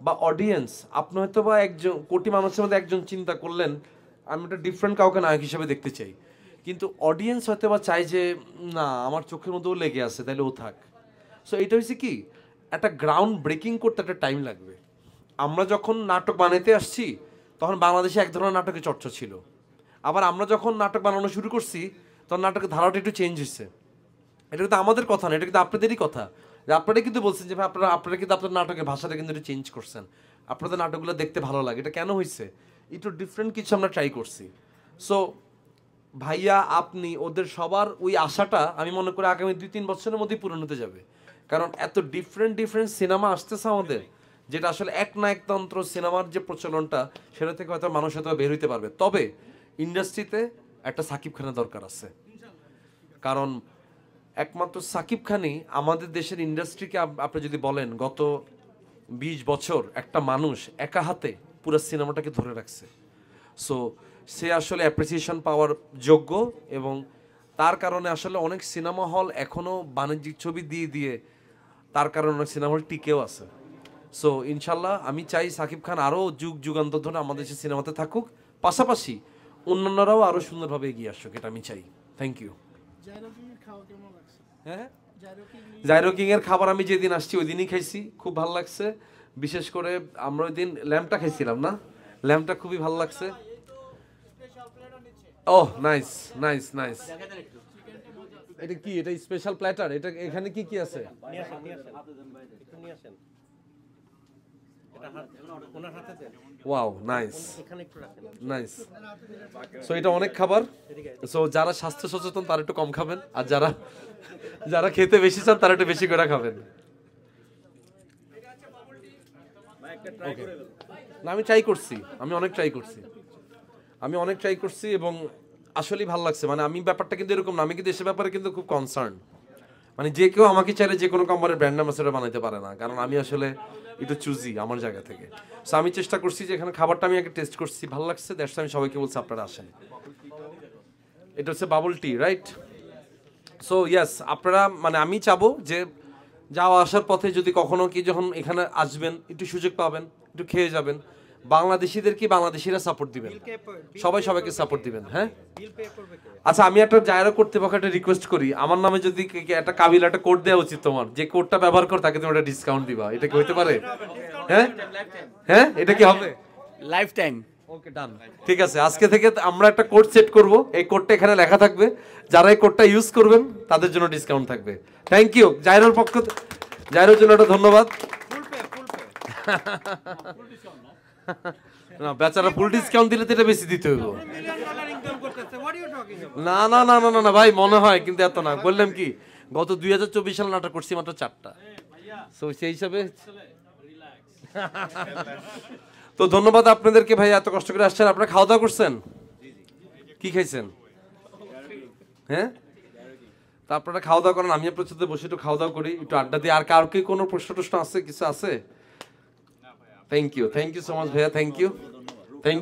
বা অডিয়েন্স আপনি হয়তো বা একজন কোটি মানুষের মধ্যে একজন চিন্তা করলেন আমি একটা ডিফারেন্ট কাউকে নায়ক হিসেবে দেখতে চাই, কিন্তু অডিয়েন্স হয়তো বা চায় যে না আমার চোখের মধ্যেও লেগে আছে তাহলে ও থাক। সো এটা হচ্ছে কি একটা গ্রাউন্ড ব্রেকিং করতে একটা টাইম লাগবে। আমরা যখন নাটক বানাইতে আসছি তখন বাংলাদেশে এক ধরনের নাটকের চর্চা ছিল, আবার আমরা যখন নাটক বানানো শুরু করছি তখন নাটকের ধারাটা একটু চেঞ্জ হচ্ছে। এটা কিন্তু আমাদের কথা না, এটা কিন্তু আপনাদেরই কথা, যে আপনারা কিন্তু বলছেন যে ভাই আপনারা কিন্তু আপনার নাটকের ভাষাটা কিন্তু একটু চেঞ্জ করছেন, আপনাদের নাটকগুলো দেখতে ভালো লাগে। এটা কেন হয়েছে, একটু ডিফারেন্ট কিছু আমরা ট্রাই করছি। সো ভাইয়া আপনি ওদের সবার ওই আশাটা আমি মনে করি আগামী 2-3 বছরের মধ্যেই পূরণ হতে যাবে, কারণ এত ডিফারেন্ট সিনেমা আসতেছে আমাদের, যেটা আসলে এক নায়কতন্ত্র সিনেমার যে প্রচলনটা সেটা থেকে হয়তো মানুষ হয়তো বের হইতে পারবে। তবে ইন্ডাস্ট্রিতে একটা সাকিব খানের দরকার আছে, কারণ একমাত্র সাকিব খানই আমাদের দেশের ইন্ডাস্ট্রিকে আপনি যদি বলেন গত 20 বছর একটা মানুষ একা হাতে পুরো সিনেমাটাকে ধরে রাখছে। সো সে আসলে অ্যাপ্রিসিয়েশন পাওয়ার যোগ্য, এবং তার কারণে আসলে অনেক সিনেমা হল এখনও বাণিজ্যিক ছবি দিয়ে দিয়ে তার কারণে অনেক সিনেমা হল টিকেও আছে। সো ইনশাল্লাহ আমি চাই সাকিব খান আরও যুগান্তর ধরে আমাদের দেশের সিনেমাতে থাকুক, পাশাপাশি অন্যান্যরাও আরও সুন্দরভাবে এগিয়ে আসুক, এটা আমি চাই। Thank you. হ্যাঁ, জাইরো কিং এর খাবার আমি যেদিন আসছি ওই দিনই খাইছি, খুব ভালো লাগছে। বিশেষ করে আমরা ওই দিন ল্যাম্পটা খাইছিলাম না, ল্যাম্পটা খুবই ভালো লাগছে। ওহ নাইস নাইস নাইস। এটা কি, এটা স্পেশাল প্ল্যাটার, এটা এখানে কি কি আছে? Wow nice nice. সো এটা অনেক খাবার, সো যারা স্বাস্থ্য সচেতন তারা একটু কম খাবেন, আর যারা খেতে বেশি চান তারা একটু বেশি করে খাবেন। না আমি ট্রাই করছি, আমি অনেক ট্রাই করছি এবং আসলেই ভালো লাগছে। মানে আমি ব্যাপারটা কিন্তু এরকম না, আমি কিন্তু এসব ব্যাপারে কিন্তু খুব কনসার্ন। মানে যে কেউ আমাকে চাইলে যে কোনো কোম্পানির ব্র্যান্ড অ্যাম্বাসেডর বানাইতে পারে না, কারণ আমি আসলে একটু চুজি আমার জায়গা থেকে। সো আমি চেষ্টা করছি যে এখানে খাবারটা আমি আগে টেস্ট করছি, ভালো লাগছে, দ্যাটস আমি সবাইকে বলছি আপনারা আসেন। এটা হচ্ছে বাবল টি, রাইট? সো ইয়াস, আপনারা মানে আমি চাবো যে যাওয়া আসার পথে যদি কখনো কি যখন এখানে আসবেন একটু সুযোগ পাবেন, একটু খেয়ে যাবেন। বাংলাদেশিদের কি বাংলাদেশিরা সাপোর্ট দিবেন, সবাই সবাইকে সাপোর্ট দিবেন। হ্যাঁ বিল পে করবে কে? আচ্ছা, আমি একটা জায়গা কর্তৃপক্ষ একটা রিকোয়েস্ট করি, আমার নামে যদি একটা কাবিলা একটা কোড দেওয়া উচিত তোমার, যে কোডটা ব্যবহার কর তাকে তুমি একটা ডিসকাউন্ট দিবা, এটা কি হতে পারে? হ্যাঁ হ্যাঁ, এটা কি হবে? Life time. ওকে ডান, ঠিক আছে। আজকে থেকে আমরা একটা কোড সেট করব, এই কোডটা এখানে লেখা থাকবে, যারা এই কোডটা ইউজ করবেন তাদের জন্য ডিসকাউন্ট থাকবে। থ্যাংক ইউ জাইরোর পক্ষ, জাইরোর জন্য একটা ধন্যবাদ। না বেচারা ফুল ডিসকাউন্ট দিলে তো এটা বেশি দিতে হইব। না না না না না ভাই, মনে হয় কিন্তু এত না। বললাম কি, গত 2024 সালে নাটক করছি মাত্র 4টা, সো সেই হিসাবে তো ধন্যবাদ আপনাদেরকে ভাই, এত কষ্ট করে আসছেন। আপনারা খাওয়া দাওয়া করছেন? কি খাইছেন? হ্যাঁ, তা আপনারা খাওয়া দাওয়া করেন, আমি আপনার সাথে বসে একটু খাওয়া দাওয়া করি, একটু আড্ডা দিই। আর কার কি কোনো প্রশ্ন টশ্ন আছে, কিছু আছে? থ্যাংক ইউ সো মাচ ভাইয়া, থ্যাংক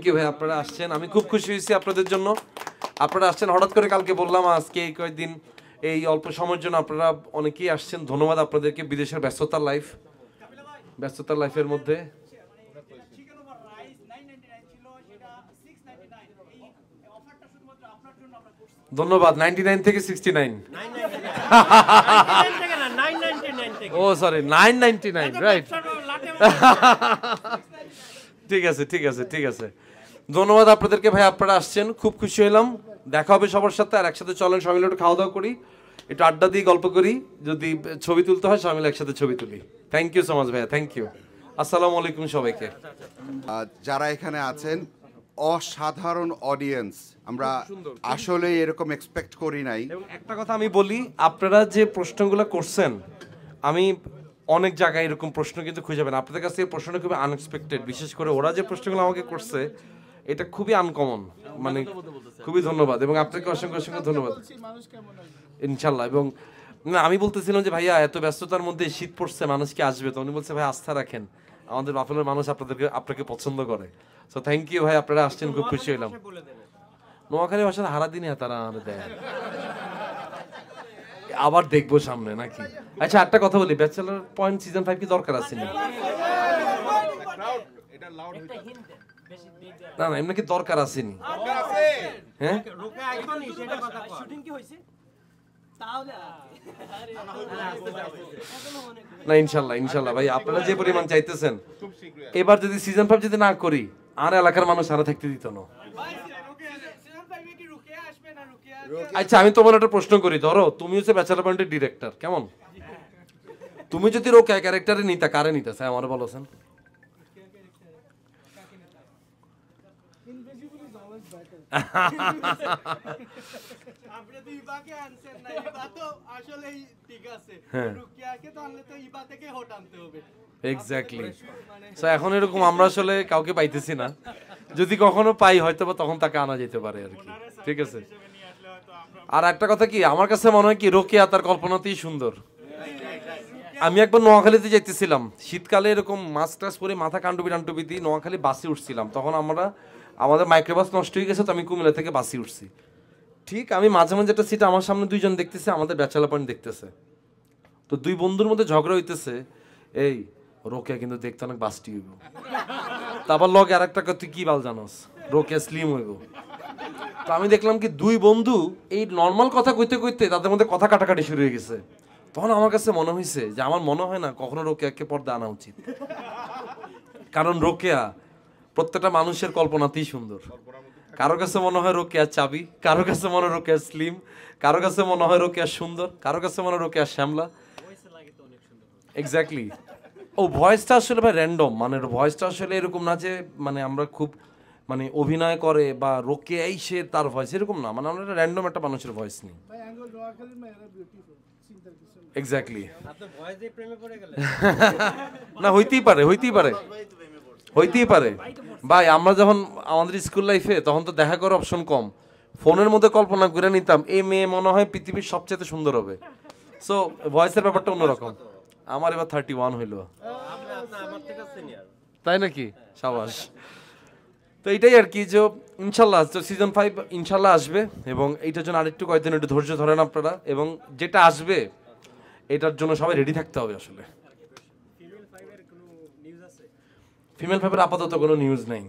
ইউ ভাই, আপনারা আসছেন, আমি খুব খুশি হয়েছি আপনাদের জন্য। আপনারা আসছেন হঠাৎ করে, কালকে বললাম, আজকে এই কয়েকদিন এই অল্প সময়ের জন্য আপনারা অনেকেই আসছেন, ধন্যবাদ আপনাদেরকে। বিদেশের ব্যস্ততার লাইফের মধ্যে ধন্যবাদ। 99 থেকে 69, ও সরি 999, রাইট। ঠিক আছে ঠিক আছে ঠিক আছে, ধন্যবাদ আপনাদেরকে ভাই, আপনারা আসছেন, খুব খুশি হলাম। দেখা হবে সবার সাথে, আর একসাথে চলেন সবাই মিলে একটু খাওয়া দাওয়া করি, একটু আড্ডা দিই, গল্প করি, যদি ছবি তুলতে হয় সবাই মিলে একসাথে ছবি তুলি। থ্যাংক ইউ সো মাচ ভাইয়া, থ্যাংক ইউ। আসসালামু আলাইকুম সবাইকে। যারা এখানে আছেন, অসাধারণ অডিয়েন্স, আমরা আসলে এরকম এক্সপেক্ট করি নাই। এবং একটা কথা আমি বলি, আপনারা যে প্রশ্নগুলো করছেন, আমি অনেক জায়গায় এরকম প্রশ্ন কিন্তু খুঁজে পাবেন, আপনাদের কাছে এই প্রশ্নটা খুবই আনএক্সপেক্টেড। বিশেষ করে ওরা যে প্রশ্নগুলো আমাকে করছে, এটা খুবই আনকমন, মানে খুবই ধন্যবাদ, এবং আপনাকে অসংখ্য অসংখ্য ধন্যবাদ। মানুষ কেমন আছে? ইনশাল্লাহ। এবং না, আমি বলতেছিলাম যে ভাইয়া এত ব্যস্ততার মধ্যে শীত পড়ছে, মানুষ কি আসবে? তো উনি বলছে ভাই আস্থা রাখেন, আমাদের বাফেলোর মানুষ আপনাকে পছন্দ করে। সো থ্যাংক ইউ ভাই, আপনারা আসছেন, খুব খুশি হলাম। নোয়াখালী ভাষার হারা দিনে তারা আমাদের দেয়, আবার দেখবো সামনে নাকি। আচ্ছা একটা কথা বলি, ব্যাচেলর পয়েন্ট সিজন 5 কি দরকার আছে নি? না না, এমনি কি দরকার আসেনি? হ্যাঁ না, ইনশাল্লাহ ভাই, আপনারা যে পরিমাণ চাইতেছেন, এবার যদি সিজন 5 যদি না করি, আর এলাকার মানুষ আরো থাকতে দিত না। আচ্ছা আমি তোমার একটা প্রশ্ন করি, ধরো তুমি হচ্ছে ব্যাচেলর পয়েন্টের ডিরেক্টর, কেমন? তুমি যদি রোকেয়া ক্যারেক্টারে নিতা, কারে নিতে চাই আমার বলছেন? এক্স্যাক্টলি। সো এখন এরকম আমরা আসলে কাউকে পাইতেছি না, যদি কখনো পাই হয়তো বা তখন তাকে আনা যেতে পারে আর কি। ঠিক আছে। আর একটা কথা কি, আমার কাছে মনে হয় কি, রোকেয়া তার কল্পনাতেই সুন্দর। আমি একবার নোয়াখালীতে যাইতেছিলাম শীতকালে, এরকম মাস্ক টাস পরে মাথা কান্ডুবি দিয়ে নোয়াখালী বাসে উঠছিলাম, তখন আমাদের মাইক্রোবাস নষ্ট হয়ে গেছে, তো আমি কুমিল্লা থেকে বাসে উঠছি। ঠিক আমি মাঝে মাঝে একটা সিট, আমার সামনে দুইজন দেখতেছে, আমাদের ব্যাচেলর পয়েন্ট দেখতেছে, তো দুই বন্ধুর মধ্যে ঝগড়া হইতেছে, এই রোকেয়া কিন্তু দেখতে অনেক বাস্টি হইব, তারপর লগে আর একটা তুই কি বাল জানোস, রোকেয়া স্লিম হইব। তো আমি দেখলাম কি দুই বন্ধু এই নর্মাল কথা কইতে কইতে তাদের মধ্যে কথা কাটাকাটি শুরু হয়ে গেছে। তখন আমার কাছে মনে হয়েছে যে আমার মনে হয় না কখনো রোকেয়াকে পর্দা আনা উচিত, কারণ রোকেয়া প্রত্যেকটা মানুষের কল্পনাতেই সুন্দর। কারো কাছে মনে হয় রোকেয়া চাবি, কারো কাছে মনে হয় রোকেয়া স্লিম, কারো কাছে মনে হয় রোকেয়া সুন্দর, কারো কাছে মনে হয় রোকেয়া শ্যামলা। এক্স্যাক্টলি। ও ভয়েসটা আসলে ভাই র্যান্ডম, মানে ভয়েসটা আসলে এরকম না যে মানে আমরা খুব মানে অভিনয় করে বা রোকেয়াই সে তার ভয়েস, এরকম না, মানে আমরা র্যান্ডম একটা মানুষের ভয়েস নিই। এক্স্যাক্টলি। না হইতেই পারে ভাই, আমরা যখন আমাদের স্কুল লাইফে তখন তো দেখা করার অপশন কম, ফোনের মধ্যে কল্পনা করে নিতাম এই মেয়ে মনে হয় পৃথিবীর সবচেয়ে সুন্দর হবে। সো ভয়েসের ব্যাপারটা অন্যরকম। আমার এবার 31 হইল, তাই নাকি? সাবাস। তো এইটাই আর কি, যে ইনশাল্লাহ সিজন 5 ইনশাল্লাহ আসবে, এবং এইটার জন্য আরেকটু কয়েকদিন একটু ধৈর্য ধরেন আপনারা, এবং যেটা আসবে এটার জন্য সবাই রেডি থাকতে হবে। আসলে ফিমেল 5-এর আপাতত কোনো নিউজ নেই।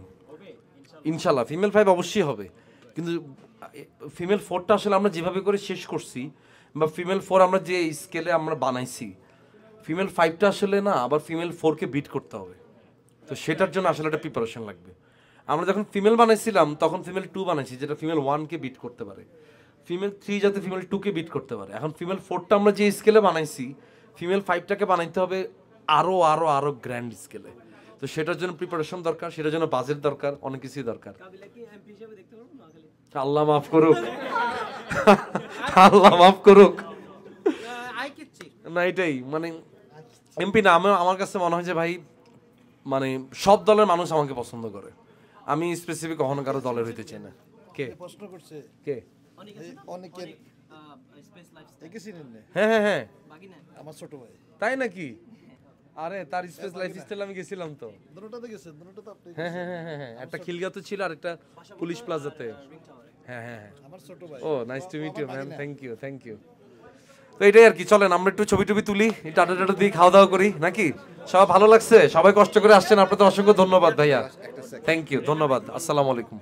ইনশাল্লাহ ফিমেল 5 অবশ্যই হবে, কিন্তু ফিমেল 4টা আসলে আমরা যেভাবে করে শেষ করছি, বা ফিমেল 4 আমরা যে স্কেলে আমরা বানাইছি, ফিমেল 5টা আসলে না আবার ফিমেল 4কে বিট করতে হবে। তো সেটার জন্য আসলে একটা প্রিপারেশন লাগবে। আমরা যখন ফিমেল বানাইছিলাম তখন ফিমেল 2 বানাইছি, যেটা ফিমেল 1কে বিট করতে পারে, ফিমেল 3 যাতে ফিমেল 2কে বিট করতে পারে। এখন ফিমেল 4টা আমরা যে স্কেলে বানাইছি, ফিমেল 5টাকে বানাইতে হবে আরো আরো আরো গ্র্যান্ড স্কেলে। তো সেটার জন্য প্রিপারেশন দরকার, সেটার জন্য বাজেট দরকার, অনেক কিছুই দরকার। আল্লাহ মাফ করুক, আল্লাহ মাফ করুক। না এটাই মানে এমপি না, আমার কাছে মনে হয় যে ভাই মানে সব দলের মানুষ আমাকে পছন্দ করে, আমি স্পেসিফিক কখনো কারো দলের হইতে চাই না। কে প্রশ্ন করছে কে? অনেকের হ্যাঁ হ্যাঁ হ্যাঁ, আমার ছোট ভাই তাই নাকি? আরে তার স্পেস লাইফস্টাইল আমি গেছিলাম তো। দুটোতে গেছেন, দুটোতে তো আপনি হ্যাঁ হ্যাঁ হ্যাঁ হ্যাঁ, একটা খিলগাতে ছিল আর একটা পুলিশ প্লাজাতে। হ্যাঁ হ্যাঁ হ্যাঁ। আমার ছোট ভাই। ও nice to meet you man, thank you thank you. তো এটাই আর কি, চলেন আমরা একটু ছবি টবি তুলি, একটু আড্ডা টাড্ডা দিয়ে খাওয়া দাওয়া করি নাকি? সবাই ভালো লাগছে, সবাই কষ্ট করে আসছেন, আপনাদের অসংখ্য ধন্যবাদ ভাইয়া, থ্যাংক ইউ, ধন্যবাদ, আসসালামু আলাইকুম।